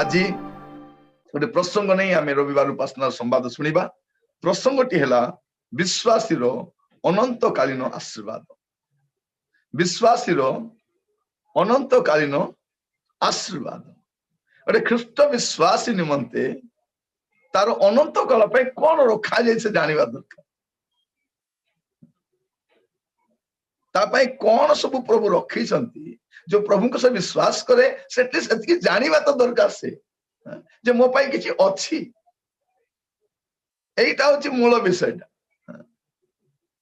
আজি गोटे प्रसंग नहीं आम रविवार उपासना संवाद शुणा प्रसंगटी है विश्वासीर अनंतकालीन आशीर्वाद विश्वासीर अनंतकालीन आशीर्वाद गोटे ख्रीष्ट विश्वासी निमंते तार अनंत काल कौन रखा जाए से जानवा दरकार तापाई कौन सब प्रभु रखी जो प्रभु को से विश्वास करे से जानवा तो दरकार से जे मो पाई किछि अछि एटा होछि मूल विषयटा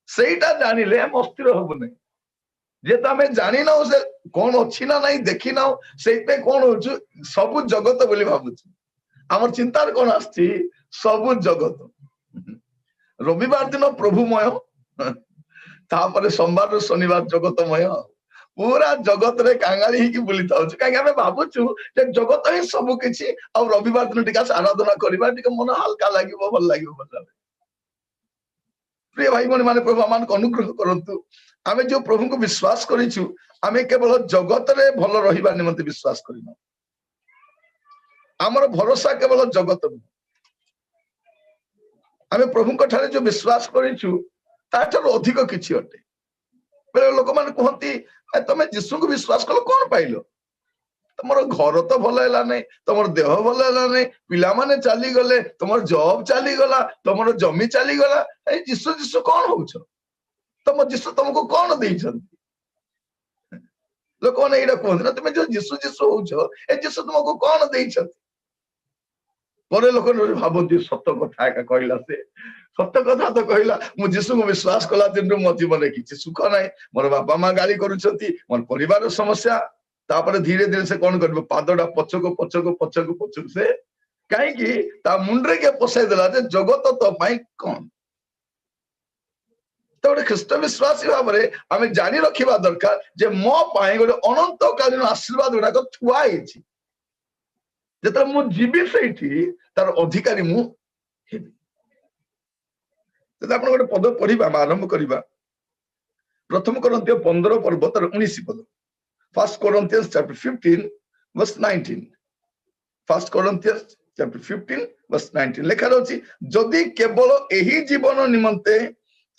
सेटा जानिले हम अस्थिर होबने जे त हमें जानि ना से कोन अछि ना नहीं देखि ना सेते कोन होछु सब जगत बोली भाबुछु हमर चिंतार कोन आछि सब जगत रविवार दिन प्रभुमय तापर सोमवार शनिवार जगतमय पूरा जगत रे कांगाली ही की बुली थाउ कहीं हमें भाबुछु जे जगत ही सब किछि आ रविवार दिन टिका आराधना करबा टिका मन हल्का लागिबो भल लागिबो बता प्रिय भाई माने प्रभु मान को अनुग्रह करंतु आमे जो प्रभु को विश्वास करिछु आमे केवल जगत रे भल रहिबा निमंते विश्वास करिनो हमर भरोसा केवल जगत रे आमे प्रभु को ठारे जो विश्वास करिछु ताठर अधिक किछि अटे बेले लोक मान कहंती तमे यीशु को विश्वास कलो कोन पाइलो तमर घर तो भल हैला नै तमर देह भल हैला नै पिला माने चली गले तमर जॉब चली गला तमर जमी चली गला ए यीशु यीशु कोन होछ तम यीशु तुमको कोन देइछन लोक माने एडा कहंती ना तमे जो यीशु यीशु होछ ए यीशु तुमको कोन देइछन परे लोक भाबंती सत्य कथा का कहला से सत्य कथा तो कहला मु यीशु को विश्वास कला दिन मो जीवन किछि सुख नाही मोर बापा मां गाली करूछंती मोर परिवार समस्या तापर धीरे धीरे से कौन कर पादटा पछको पछको पछको पछको से कहीं ता मुंडरे के पसाई देला जे जगत तो पाई कौन तो गोटे ख्रीष्ट विश्वासी भाव में आम जानी रखा दरकार जे मो पाई गोटे अनंतकालीन आशीर्वाद गुड़ाक थुआ होइछि जेतले मु जीवी सेठी तार अधिकारी मु हेबी तो गोटे पद पढ़ा आरंभ करवा प्रथम कोरिन्थियों 15 पर्व तार 19 पद 1 Corinthians chapter 15 verse 19 1 Corinthians chapter 15 verse 19 लेखा रहछि जदि केवल एही जीवन निमंते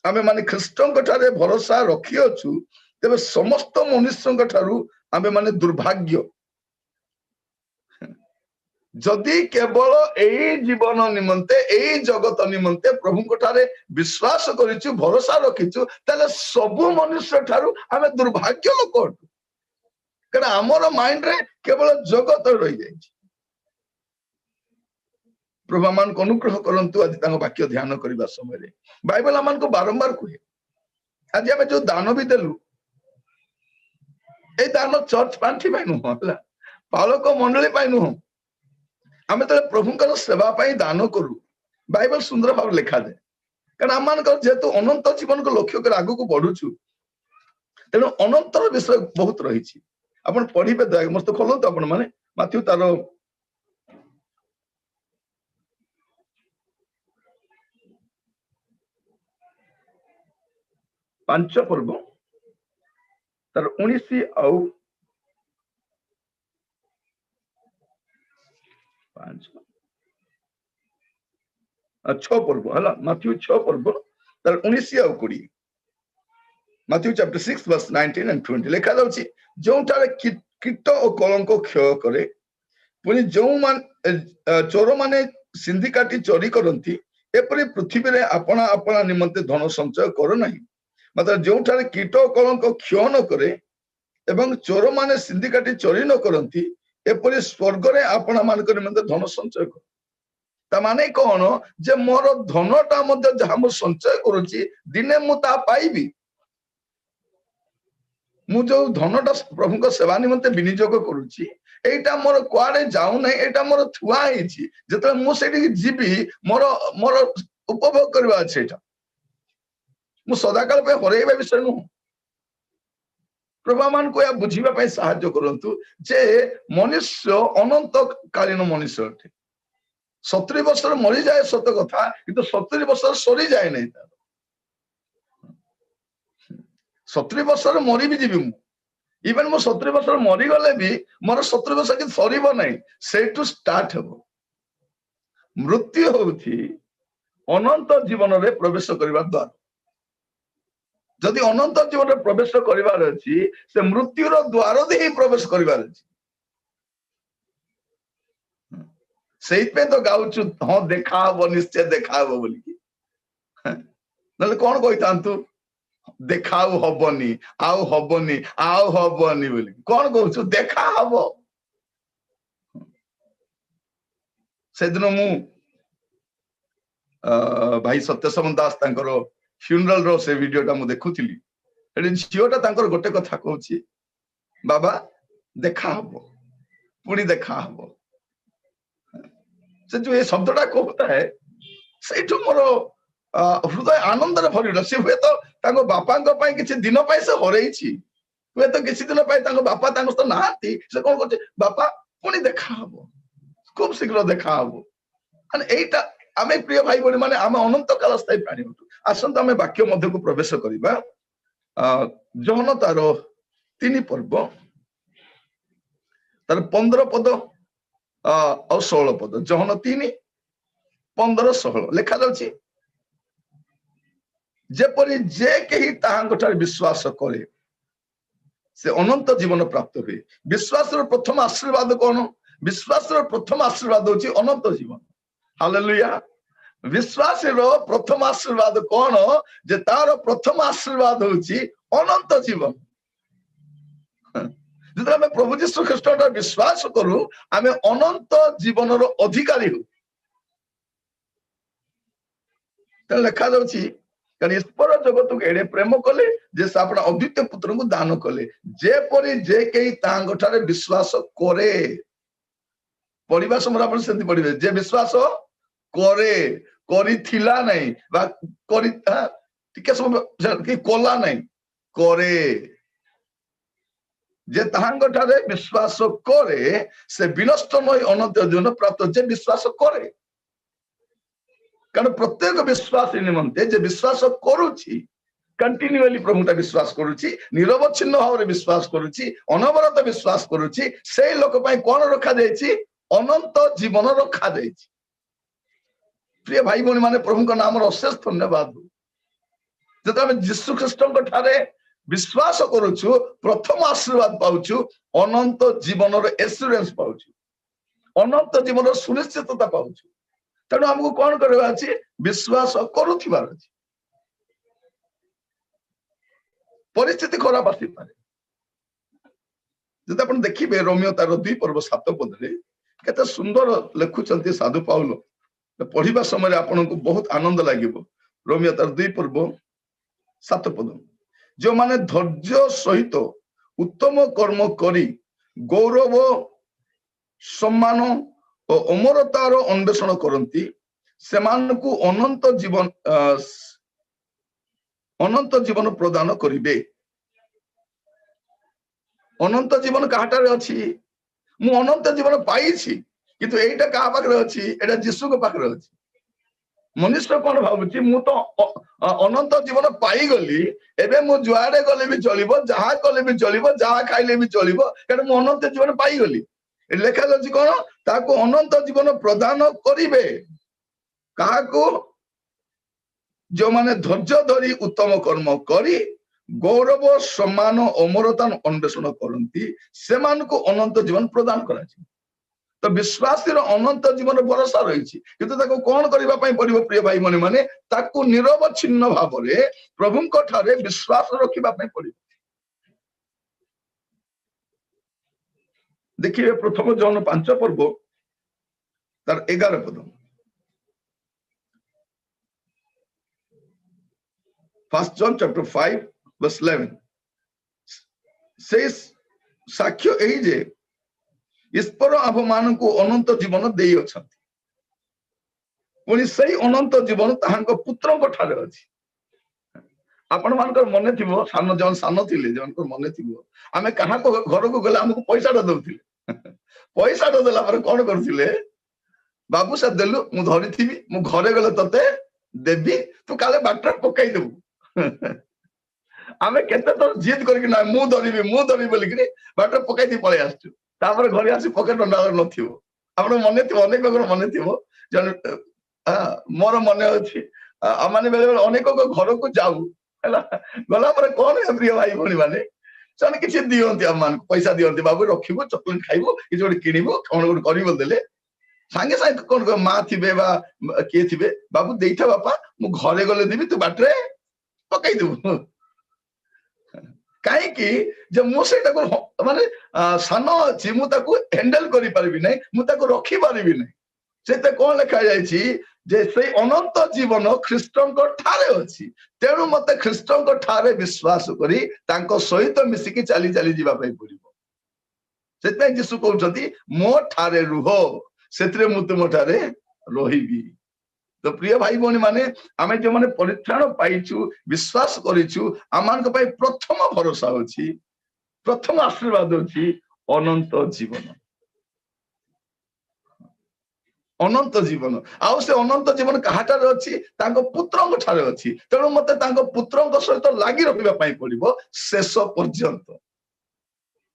आमे माने ख्रीष्टଙ୍କ ठारे भरोसा रखि अछु तेबे समस्त मनुष्यଙ୍କ ठारू आमे माने दुर्भाग्य जदि केवल एही जीवन निमंते एही जगत निमंते प्रभुଙ୍କ ठारे विश्वास करिछु भरोसा रखिछु तले सब मनुष्य ठारू आमे दुर्भाग्य लोक कारण आमर माइंड रे केवल जगत रही जाए प्रभु मान को अनुग्रह करंतु आज तांको वाक्य ध्यान करबा समय रे बाइबल आमान को बारंबार कहे आज हमें जो दान भी देलु ए दान चर्च पांठी पाई नु होला पालक मंडली पाई नु आमे तो प्रभुकर सेवा पाई दान करू बाइबल सुंदर भाव लिखा जाए कारण आमान को जेतु अनंत जीवन को लक्ष्य कर आगु को बढ़ुछु तेणु अनंतर विषय बहुत रही अपन पढ़िबे दया मस्त खोलंतु आपण माने माथ्यू तार 5 पर्व तार 19 आउ 5 6 पर्व हला माथ्यू 6 पर्व तार 19 आउ 20 Matthew chapter 6 verse 19 and 20 लिखा जाउछि जोंठारे कीट और कलंक क्षय करे पुनी जो मान चोर माने सिंधी काटी चोरी करंती एपरि पृथ्वी रे अपना अपना निमंते धन संचय कर नाही मतलब जोंठारे कीट और कलंक क्षय न करे एवं चोर माने सिंधी काटी चोरी न करंती एपरि स्वर्ग रे अपना मान के निमंते धन संचय कर ता माने कोन जे मोर धनटा मध्ये जहा मो संचय करूची दिने मु ता पाइबी मु जो धनटा प्रभु को सेवा निमंते विनियोग करूची एटा मोर कुआडे जाऊ नै एटा मोर थुआ हेछि जते मु सेठी जीबी मोर मोर उपभोग करबा छै एटा मु सदाकाल पे हरेबा विषय नु प्रभु मान को या बुझिबा पे सहायता करंतु जे मनुष्य अनंत कालीन मनुष्य अटे 70 वर्ष मरि जाए सत कथा किंतु 70 वर्ष सरी जाए नै 70 वर्ष मरी भी जीवी इवन मो 70 वर्ष मरी गले भी मोर 70 वर्ष कि सरीब नहीं सेठू स्टार्ट हो मृत्यु होउथी अनंत जीवन रे प्रवेश करबा द्वार जदि अनंत जीवन रे प्रवेश करिवार अछि से मृत्यु रो द्वार दे ही प्रवेश करिवार अछि सेहि पे तो गाउछु हां देखा हो निश्चय देखा हो बोली नले कोन कहितांतु देखाऊ हबनी आउ हबनी बोली कोन कहछु देखा हबो से दिन मु भाई सत्यसमन दास तांकर फ्यूनरल रो से वीडियोटा मु देखुथिली एडी झियोटा तांकर गोटे कथा कहूची बाबा देखा हबो पुणी देखा हबो से जो ये शब्दटा कहता है सेठु मोर हृदय आनंद रे भरिलो से हुए तो तांको बापांको पई किछि दिन पई से हरैछि हुए तो किछि दिन पई तांको बापा तांको तो नाहंती से कोन कहते बापा पुणी देखा हबो खूब शीघ्र देखा हबो अन एटा आमे प्रिय भाई बणी माने आमे अनंत काल स्थायी प्राणी हटु आसंत आमे वाक्य मध्य को प्रवेश करिबा जहन तार 3 पर्व तार 15 पद और 16 पद जहन 3 15 16 लिखा जाउछि जेपरि जे केही ताहांगठार विश्वास करे से अनंत जीवन प्राप्त हुए विश्वास प्रथम आशीर्वाद कौन विश्वास प्रथम आशीर्वाद होची अनंत जीवन हालेलुया विश्वास प्रथम आशीर्वाद कौन जे तार प्रथम आशीर्वाद होची अनंत जीवन जब आम प्रभु जीशु ख्रीष्ट विश्वास करू आम अनंत जीवन अधिकारी हो लिखा जाउछि कारण ईश्वर जगत को एड़े प्रेम कले जे से अपना अद्वितीय पुत्र को दान कले जेपरि जे केही तांगठारे विश्वास करे पढ़िबा समय आपण सेंति पढ़िबे जे विश्वास करे करिथिला नहीं बा करि टिके समय कि कोला नहीं करे जे तांगठारे विश्वास करे से विनष्ट नय अनंत जीवन प्राप्त जे विश्वास करे कारण प्रत्येक विश्वास निमंते जे विश्वास करूची कंटिन्यूअली प्रभुता विश्वास करूची निरवच्छिन्न भाव विश्वास करूची अनवरत विश्वास करूची से लोक पई कोन रखा जायछि अनंत जीवन रखा जायछि प्रिय भाई बहन माने प्रभु का नाम अशेष धन्यवाद जब आम जीशु ख्रीष्ट ठारे विश्वास करूछु प्रथम आशीर्वाद पाउछु अनंत जीवन एश्योरेंस पाउछु अनंत जीवन सुनिश्चितता पाउछु तेणु हमको कौन करवा अछि विश्वास करुथिबार अछि परिस्थिति खराब आसी पारे जब आपण देखिबे रोमियो तार 2 पर्व 7 पद रे केते सुंदर लेखुचंती साधु पाउल पढ़िबा समय आपण को बहुत आनंद लागिबो रोमियो तार 2 पर्व 7 पद जो माने धैर्य सहित उत्तम कर्म करी गौरव सम्मान और अमरतार अन्वेषण करती सेमानकु अनंत जीवन प्रदान करिवे अनंत जीवन काहाटारे अछि मु अनंत जीवन पाइछि किंतु एटा का पाखरे अछि एटा जीशु को पाखरे अछि मनुष्य कोन भाबुछि मु तो अनंत जीवन पाई गली एबे मु जुआडे गले भी चलिबो जहा कले भी चलिबो जहा खाइले भी चलिबो कारण मु अनंत जीवन पाई गली लेखा जाउछि कोन ताको अनंत जीवन प्रदान करिवे काहाको जो माने धैर्य धरी उत्तम कर्म करी गौरव सम्मान अमरता अन्वेषण करती सेमानकु अनंत जीवन प्रदान कराछि तो विश्वासी अनंत जीवन भरोसा रही किंतु ताको कौन करबा पई पड़िबो प्रिय भाई मने माने ताको निरवच्छिन्न भाव रे प्रभुंक ठारे विश्वास रखिबा पई पड़िबो देखिए प्रथम जॉन 5 पर्व तार 11 पद फर्स्ट जॉन चैप्टर 5 वर्स 11 से साक्ष्य एही जे ईश्वर आभ मान को अनंत जीवन देई अछंती पुनी सही अनंत जीवन ताहांक पुत्रंक ठारे अछि आपण मानकर मने थिबो सानो जन सानो थिले जनकर मने थिबो आमे कहा को घर को गले हमको पैसा दउथिले पैसा देला पर कोन करथिले बाबू से देलु मु धरि थिबी मु घरे गले तते देबी तू काले बाटर पकाई देबू आमे केते तो जिद करके ना मु धरिबी बोलिकरी बाटर पकाई दी पळे आसछु तापर घरे आसी पकेट नंबर नथिबो आपण मने थिबो अनेक मने थिबो जन मोर मने अछि माने बेले बेले अनेक घर को जाऊ हैला गला पर कोन है प्रिय भाई भणी माने सन किछि दियंती अमान पैसा दियंती बाबू रखिबो चॉकलेट खाइबो कि जोड किनिबो कोन गोड करिबो देले सांगे सांगे कोन मां थिबे बा के थिबे बाबू देइथा बापा मु घरे गले देबी तू बाटरे पकाई देबो कहीं कि जे मु सेटा को माने सान अछि मु ताको हैंडल करि परबी नै मु ताको रखि परबी नै सेते कोन लिखा जायछि जे से अनंत जीवन ख्रीष्टंक ठारे अछि तेणु मते ख्रीष्टंक ठारे विश्वास करी तांको सहित मिसिकी चली चली जीवा पई पड़िबो सेते यीशु कहउछथि मो ठारे रुहो सेतरे मु तुम ठारे रहिबी तो प्रिय भाई भौणी माने आमे जो माने परित्राण पाइछु विश्वास करिछु आमान को पाई प्रथम भरोसा होछि प्रथम आशीर्वाद होछि अनंत जीवन अनंत जीवन आउ से अनंत जीवन काहाटारे अछि तांको पुत्रंक ठारे अछि तेणु मते तांको पुत्रंक सहित लागि रखिबा पाई पड़िबो शेष पर्यंत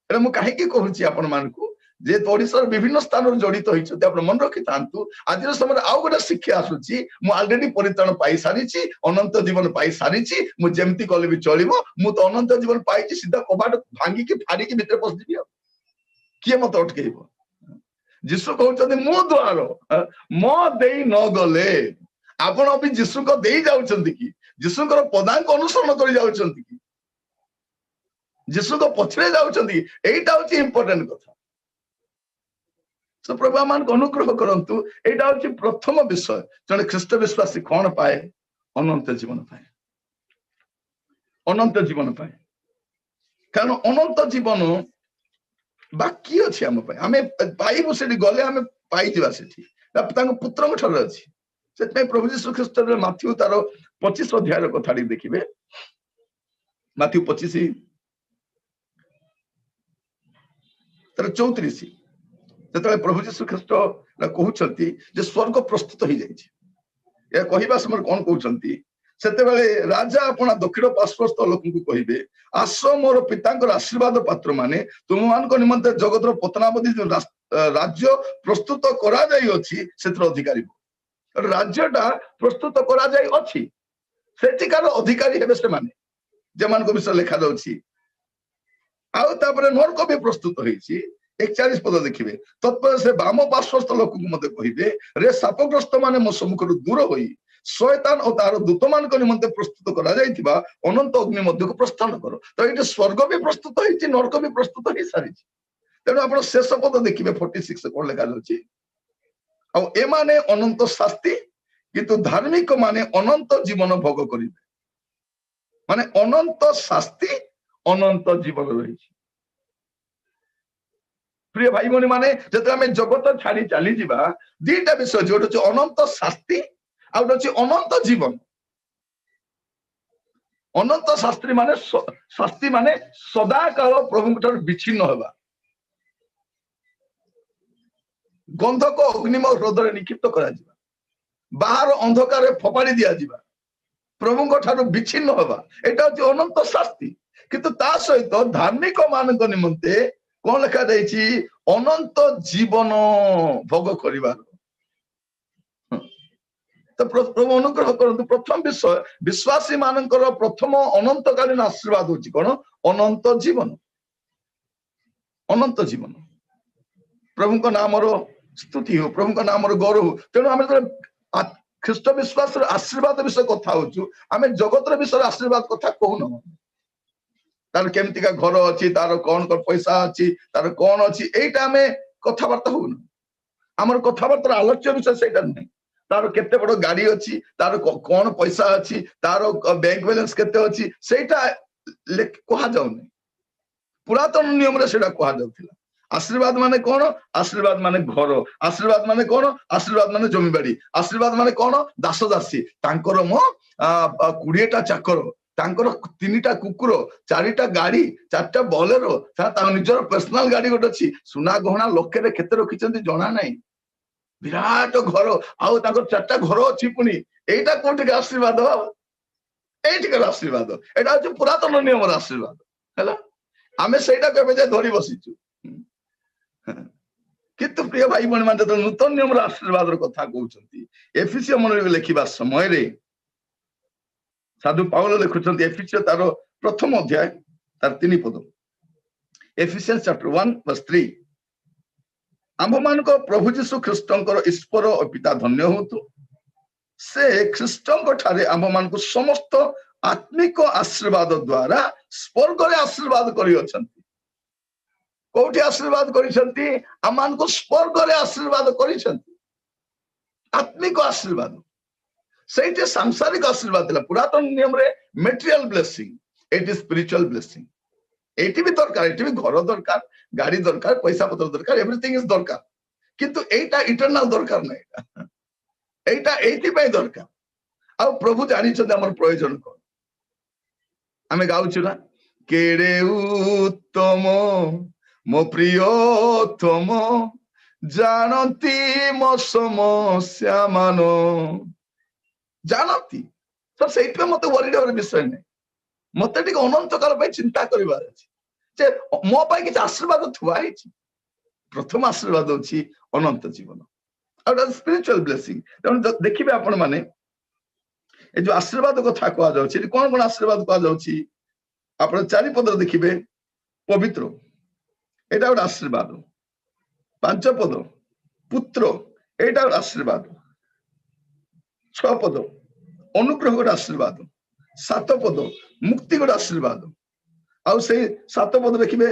एला मु काहे की कहूछि आपण मानकु जे ओडिशार विभिन्न स्थान जड़ित होइछथि आपण मन रखि तांतु आज समय आउ गोटे शिक्षा आसुछि मु ऑलरेडी परित्राण पाई सारिछि अनंत जीवन पाई सारिछि मु जेमति कले भी चलिबो मु तो अनंत जीवन पाइछि सीधा कबाट भांगी के फाड़ी के भीतर पस दिबि किए मत अटकेइबो यीशु कहउछथि मु द्वार मो देई न गले आपण अभी यीशु को देई जाउछथि कि यीशु को पदांक अनुसरण करि जाउछथि कि यीशु को पछरे जाउछथि एटा होछि इंपोर्टेंट कथा तो प्रभु आमान को अनुग्रह करंतु एटा होछि प्रथम विषय जने ख्रीष्ट विश्वासी कोन पाए अनंत जीवन पाए कारण अनंत जीवन बाकी अछि हम पाए हमें पाइबो सेठी गले हमें पाई दिबा सेठी तांको पुत्रक ठर अछि सेतै प्रभु यीशु ख्रीष्ट रे माथ्यू तार 25 अध्याय कथाडी देखिबे माथ्यू 25 तार 34 जतले प्रभु यीशु ख्रीष्ट कहउछंती जे स्वर्ग प्रस्तुत हो जाइछि या कहिबा समय कोन कहउछंती सेते बेले राजा अपना दक्षिण पार्श्वस्थ लोक को कहिबे आस मोर पितांकर आशीर्वाद पात्र माने तुम मान निमंते जगतर पतनावधि जो राज्य प्रस्तुत करा जाई अछि सेतर अधिकारी राज्यटा प्रस्तुत करा जाई अछि सेटिकार अधिकारी हेबे से माने जे मान को विषय लिखा जाउछि आउ तापरे नरक भी प्रस्तुत होइछि 41 पद देखिबे तत्पर से वाम पार्श्वस्थ लोक को मते कहिबे रे सापग्रस्त माने मो सम्मुख दूर होई शैतान और तार दूत मान को निमंते प्रस्तुत करा जाइथिबा अनंत अग्नि मध्य को प्रस्थान करो तो एटे स्वर्ग भी प्रस्तुत होइछि नरक भी प्रस्तुत होई सारिछि तेणु आपण शेष पद देखिबे 46 कोन लेखा जाउछि आ ए माने अनंत शास्ति किंतु धार्मिक माने अनंत जीवन भोग करिबे माने अनंत शास्ति अनंत जीवन रहिछि प्रिय भाई भौणी माने जते हमें जगत छाड़ी चली जिबा दीटा विषय जोट छ अनंत शास्ति आ छ अनंत जीवन अनंत शास्त्री माने शास्ति माने सदा काल प्रभु ठार विच्छिन्न होबा गंधक अग्निमय हृदय निक्षिप्त करा जिबा बाहर अंधकार फपाड़ी दिया जिबा प्रभु ठार विच्छिन्न होबा एटा छ अनंत शास्ति किंतु ता सहित धार्मिक मानक निमंते कौन लिखा जाइछि अनंत जीवन भोग करिबार तो प्रभु अनुग्रह करंतु प्रथम विषय विश्वासी मानकर प्रथम अनंतकालीन आशीर्वाद होछि कोन अनंत जीवन प्रभु को नाम रो स्तुति हो प्रभु को नाम रो गौरव हो तेणु आमे ख्रीष्ट विश्वास आशीर्वाद विषय कथा होछु आमे जगतर विषय आशीर्वाद कथा कहून तार केमतिका घर अछि तार कोन पैसा अछि तार कोन अछि एटा हमें कथाबार्ता होउन हमर कथाबार्ता आलोच्य विषय सेटा नै तार केते बड़ गाड़ी अछि तार कोन पैसा अछि तार बैंक बैलेंस केते अछि सेटा कहा जाउ नै पुरातन नियम रे सेटा कहा जाउथिला आशीर्वाद माने कोन आशीर्वाद माने घर आशीर्वाद माने कोन आशीर्वाद माने जमी बाड़ी आशीर्वाद माने कोन दास दासी तांकर मो 20 टा चाकर तांकर 3टा कुकुर 4टा गाड़ी 4टा बोलेरो ता निजर पर्सनल गाड़ी गोटे अछि सुना गहना लखे रे केते रखिचंती जणा नै विराट घर आउ तांकर 4टा घर अछि पुनी एटा कोठी के आशीर्वाद এইଠିକାର ଆଶୀର୍ବାଦ, ଏଇଟା ହଉଛି ପୁରାତନ ନିୟମର ଆଶୀର୍ବାଦ ହେଲା। ଆମେ ସେଇଟାକୁ ଏବେ ଯାଏ ଧରି ବସିଛୁ। କିନ୍ତୁ ପ୍ରିୟ ଭାଇ ଭଉଣୀ ମାନେ ଯେତେବେଳେ ନୂତନ ନିୟମର ଆଶୀର୍ବାଦର କଥା କହୁଛନ୍ତି, ଏଫିସିୟ ମଣ୍ଡଳୀକୁ ଲେଖିବା ସମୟରେ ସାଧୁ ପାଉଲ ଲେଖୁଛନ୍ତି, ଏଫିସିୟ ତାର ପ୍ରଥମ ଅଧ୍ୟାୟ ତାର 3 ପଦ, ଏଫିସିଆନ୍ସ ଚାପ୍ଟର 1:3, ଆମ୍ଭମାନଙ୍କ ପ୍ରଭୁ ଯୀଶୁ ଖ୍ରୀଷ୍ଟଙ୍କର ଈଶ୍ୱର ଓ ପିତା ଧନ୍ୟ ହୁଅନ୍ତୁ, ସେ ଖ୍ରୀଷ୍ଟଙ୍କ ଠାରେ ଆମ୍ଭମାନଙ୍କୁ ସମସ୍ତ ଆତ୍ମିକ ଆଶୀର୍ବାଦ ଦ୍ୱାରା ସ୍ୱର୍ଗରେ ଆଶୀର୍ବାଦ କରିଅଛନ୍ତି। କୋଉଠି ଆଶୀର୍ବାଦ କରିଛନ୍ତି? ଆମମାନଙ୍କୁ ସ୍ୱର୍ଗରେ ଆଶୀର୍ବାଦ କରିଛନ୍ତି। ଆତ୍ମିକ ଆଶୀର୍ବାଦ, ସେଇଠି ସାଂସାରିକ ଆଶୀର୍ବାଦ ଥିଲା। ପୁରାତନ ନିୟମରେ ମେଟେରିଆଲ ବ୍ଲେସିଂ, ଏଇଠି ସ୍ପିରିଚୁଆଲ ବ୍ଲେସିଂ। ଏଇଠି ବି ଦରକାର, ଏଇଠି ବି ଘର ଦରକାର, ଗାଡି ଦରକାର, ପଇସା ପତ୍ର ଦରକାର, ଏଭ୍ରିଥିଙ୍ଗ ଇଜ ଦରକାର। କିନ୍ତୁ ଏଇଟା ଇଟରନାଲ ଦରକାର ନାହିଁ। ଏଇଟା ଏଇଥିପାଇଁ ଦରକାର। ଆଉ ପ୍ରଭୁ ଜାଣିଛନ୍ତି ଆମର ପ୍ରয়োଜନ କଣ। ଆମେ ଗାଉଛୁ ନା, କେଡେ ଉତ୍ତମ ମୋ ପ୍ରିୟତମ, ଜାଣନ୍ତି ମୋ ସମସ୍ୟା ମାନ, ଜାଣନ୍ତି। ତ ସେଇଥିପାଇଁ ମତେ ୱରିଡ୍ ହେବାର ବିଷୟ ନାହିଁ। ମତେ ଟିକେ ଅନନ୍ତ କାଳ ପାଇଁ ଚିନ୍ତା କରିବାର ଅଛି ଯେ ମୋ ପାଇଁ କିଛି ଆଶୀର୍ବାଦ ଥୁଆ ହେଇଛି। ପ୍ରଥମ ଆଶୀର୍ବାଦ ଅଛି ଅନନ୍ତ ଜୀବନ, ଆଉ ସ୍ପିରିଚୁଆଲ ବ୍ଲେସିଂ। ତେଣୁ ଦେଖିବେ ଆପଣ ମାନେ ଏ ଯୋଉ ଆଶୀର୍ବାଦ କଥା କୁହାଯାଉଛି, କଣ କଣ ଆଶୀର୍ବାଦ କୁହାଯାଉଛି? ଆପଣ 4 ପଦରେ ଦେଖିବେ, ପବିତ୍ର, ଏଇଟା ଗୋଟେ ଆଶୀର୍ବାଦ। 5 ପଦ ପୁତ୍ର, ଏଇଟା ଗୋଟେ ଆଶୀର୍ବାଦ। 6 ପଦ ଅନୁଗ୍ରହ ଗୋଟେ ଆଶୀର୍ବାଦ। 7 ପଦ ମୁକ୍ତି ଗୋଟେ ଆଶୀର୍ବାଦ। ଆଉ ସେଇ 7 ପଦ ଦେଖିବେ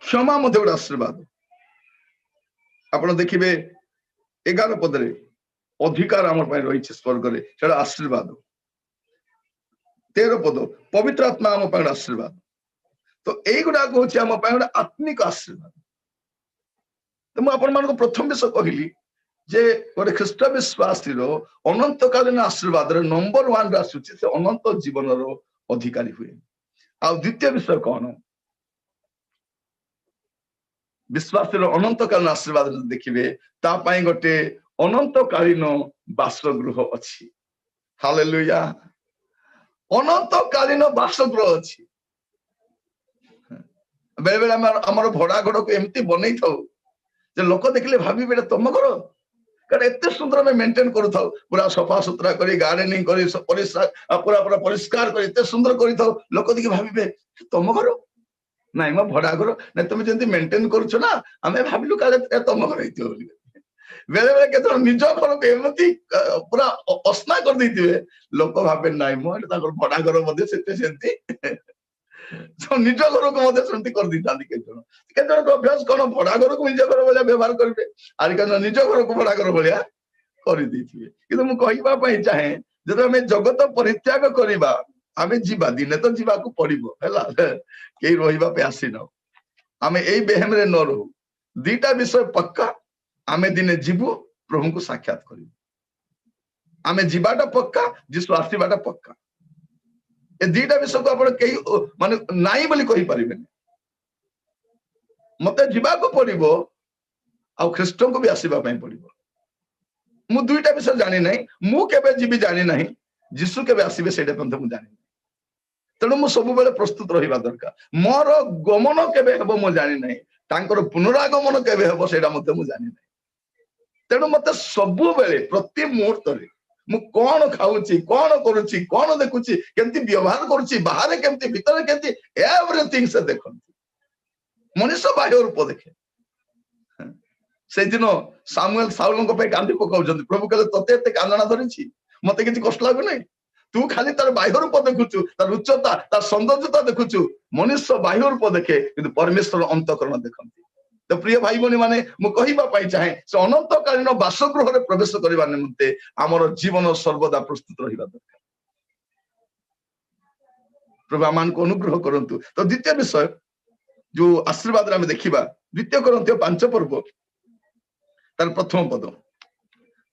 କ୍ଷମା ମଧ୍ୟ ଗୋଟେ ଆଶୀର୍ବାଦ। ଆପଣ ଦେଖିବେ 11 ପଦରେ ଅଧିକାର ଆମ ପାଇଁ ରହିଛି ସ୍ୱର୍ଗରେ, ସେଟା ଆଶୀର୍ବାଦ। 13 ପଦ ପବିତ୍ର ଆତ୍ମା ଆମ ପାଇଁ ଗୋଟେ ଆଶୀର୍ବାଦ। ତ ଏଇଗୁଡାକ ହଉଛି ଆମ ପାଇଁ ଗୋଟେ ଆତ୍ମିକ ଆଶୀର୍ବାଦ। ତ ମୁଁ ଆପଣମାନଙ୍କୁ ପ୍ରଥମ ବିଷୟ କହିଲି ଯେ ଗୋଟେ ଖ୍ରୀଷ୍ଟ ବିଶ୍ୱାସୀର ଅନନ୍ତକାଳୀନ ଆଶୀର୍ବାଦରେ ନମ୍ବର 1 ରେ ଆସୁଛି ସେ ଅନନ୍ତ ଜୀବନର ଅଧିକାରୀ ହୁଏ। ଆଉ ଦ୍ୱିତୀୟ ବିଷୟ କଣ? ବିଶ୍ୱାସୀର ଅନନ୍ତକାଳୀନ ଆଶୀର୍ବାଦ ଦେଖିବେ, ତା ପାଇଁ ଗୋଟେ ଅନନ୍ତକାଳୀନ ବାସଗୃହ ଅଛି। ହାଲେଲୁୟା। ଅନନ୍ତକାଳୀନ ବାସଗୃହ ଅଛି। ବେଳେ ବେଳେ ଆମର ଭଡା ଘରକୁ ଏମିତି ବନେଇଥାଉ ଯେ ଲୋକ ଦେଖିଲେ ଭାବିବେ ଏଟା ତମ ଘର, କାରଣ ଏତେ ସୁନ୍ଦର ଆମେ ମେଣ୍ଟେନ କରୁଥାଉ, ପୁରା ସଫା ସୁତରା କରି, ଗାର୍ଡେନିଂ କରି, ପୁରା ପରିଷ୍କାର କରି ଏତେ ସୁନ୍ଦର କରିଥାଉ, ଲୋକ ଦେଖି ଭାବିବେ ତମ ଘର। ନାଇଁ ମୋ ଭଡା ଘର। ନାଇଁ ତମେ ଯେମିତି ମେଣ୍ଟେନ କରୁଛ ନା, ଆମେ ଭାବିଲୁ କାଳେ ତମ ଘର ହେଇଥିବ ବୋଲି। ବେଳେ ବେଳେ କେତେବେଳେ ନିଜ ଘରକୁ ଏମିତି ପୁରା ଅସନା କରିଦେଇଥିବେ, ଲୋକ ଭାବେ ନାଇଁ ମୋ ଏଟା ତାଙ୍କର ଭଡା ଘର ମଧ୍ୟ ସେମିତି ନିଜ ଘରକୁ ମଧ୍ୟ ସେମିତି କରିଦେଇଥାନ୍ତି। କେତେଜଣଙ୍କ ଅଭ୍ୟାସ କଣ, ଭଡା ଘରକୁ ନିଜ ଘର ଭଳିଆ ବ୍ୟବହାର କରିବେ, ଆଉ କେତେଜଣ ନିଜ ଘରକୁ ଭଡା ଘର ଭଳିଆ କରିଦେଇଥିବେ। କିନ୍ତୁ ମୁଁ କହିବା ପାଇଁ ଚାହେଁ, ଯଦି ଆମେ ଜଗତ ପରିତ୍ୟାଗ କରିବା, ଆମେ ଯିବା, ଦିନେ ତ ଯିବାକୁ ପଡିବ ହେଲା, କେହି ରହିବା ପାଇଁ ଆସିନ। ଆମେ ଏଇ ବେହେମରେ ନ ରହୁ। 2ଟା ବିଷୟ ପକ୍କା, ଆମେ ଦିନେ ଯିବୁ, ପ୍ରଭୁଙ୍କୁ ସାକ୍ଷାତ କରିବୁ। ଆମେ ଯିବାଟା ପକ୍କା, ଯୀଶୁ ଆସିବାଟା ପକ୍କା। ଏ 2ଟା ବିଷୟକୁ ଆପଣ କେହି ମାନେ ନାଇଁ ବୋଲି କହିପାରିବେନି। ମତେ ଯିବାକୁ ପଡିବ, ଆଉ ଖ୍ରୀଷ୍ଟଙ୍କୁ ବି ଆସିବା ପାଇଁ ପଡିବ। ମୁଁ 2ଟା ବିଷୟ ଜାଣି ନାହିଁ, ମୁଁ କେବେ ଯିବି ଜାଣି ନାହିଁ, ଯୀଶୁ କେବେ ଆସିବେ ସେଇଟା ମଧ୍ୟ ମୁଁ ଜାଣିନି। ତେଣୁ ମୁଁ ସବୁବେଳେ ପ୍ରସ୍ତୁତ ରହିବା ଦରକାର। ମୋର ଗମନ କେବେ ହେବ ମୁଁ ଜାଣି ନାହିଁ, ତାଙ୍କର ପୁନରାଗମନ କେବେ ହେବ ସେଇଟା ମଧ୍ୟ ମୁଁ ଜାଣି ନାହିଁ। ତେଣୁ ମତେ ସବୁବେଳେ ପ୍ରତି ମୁହୂର୍ତ୍ତରେ ମୁଁ କଣ ଖାଉଛି, କଣ କରୁଛି, କଣ ଦେଖୁଛି, କେମିତି ବ୍ୟବହାର କରୁଛି, ବାହାରେ କେମିତି, ଭିତରେ କେମିତି, ଏଭ୍ରିଥିଙ୍ଗ ସେ ଦେଖନ୍ତି। ମଣିଷ ବାହ୍ୟ ରୂପ ଦେଖେ। ସେଇଦିନ ସାମୁଏଲ ସାଉଲଙ୍କ ପାଇଁ କାନ୍ଦି ପକାଉଛନ୍ତି, ପ୍ରଭୁ କହିଲେ ତତେ ଏତେ କାନ୍ଦଣା ଧରିଛି, ମତେ କିଛି କଷ୍ଟ ଲାଗୁନାହିଁ। ତୁ ଖାଲି ତାର ବାହ୍ୟ ରୂପ ଦେଖୁଛୁ, ତାର ଉଚ୍ଚତା, ତାର ସୌନ୍ଦର୍ଯ୍ୟତା ଦେଖୁଛୁ। ମନୁଷ୍ୟ ବାହ୍ୟ ରୂପ ଦେଖେ, କିନ୍ତୁ ପରମେଶ୍ୱର ଅନ୍ତଃକରଣ ଦେଖନ୍ତି। ତ ପ୍ରିୟ ଭାଇ ଭଉଣୀ ମାନେ, ମୁଁ କହିବା ପାଇଁ ଚାହେଁ, ସେ ଅନନ୍ତକାଳୀନ ବାସଗୃହରେ ପ୍ରବେଶ କରିବା ନିମନ୍ତେ ଆମର ଜୀବନ ସର୍ବଦା ପ୍ରସ୍ତୁତ ରହିବା ଦରକାର। ପ୍ରଭୁ ଆମମାନଙ୍କୁ ଅନୁଗ୍ରହ କରନ୍ତୁ। ତ ଦ୍ୱିତୀୟ ବିଷୟ ଯୋଉ ଆଶୀର୍ବାଦରେ ଆମେ ଦେଖିବା, 2 Corinthians 5 ପର୍ବ ତାର ପ୍ରଥମ ପଦ।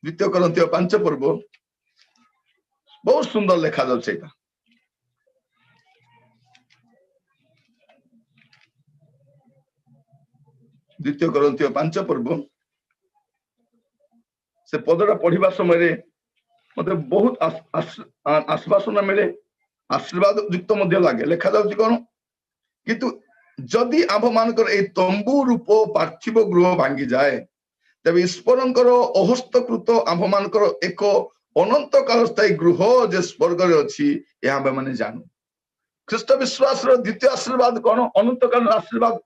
2 Corinthians 5 ପର୍ବ ବହୁତ ସୁନ୍ଦର ଲେଖାଯାଉଛି। ଏଇଟା 2 Corinthians 5 ପର୍ବ, ସେ ପଦଟା ପଢିବା ସମୟରେ ମତେ ବହୁତ ଆଶ୍ୱାସନା ମିଳେ, आशीर्वाद युक्त लगे लिखा जाउछि कोन किंतु जदि आम मानकर ए तंबू रूप पार्थिव गृह भांगी जाए तेबे ईश्वरंकर अहस्तकृत आम मानकर एक अनंत काल स्थायी गृह जे स्वर्ग रे अछि या आम माने जानू ख्रीष्ट विश्वास रो द्वितीय आशीर्वाद कोन अनंत काल आशीर्वाद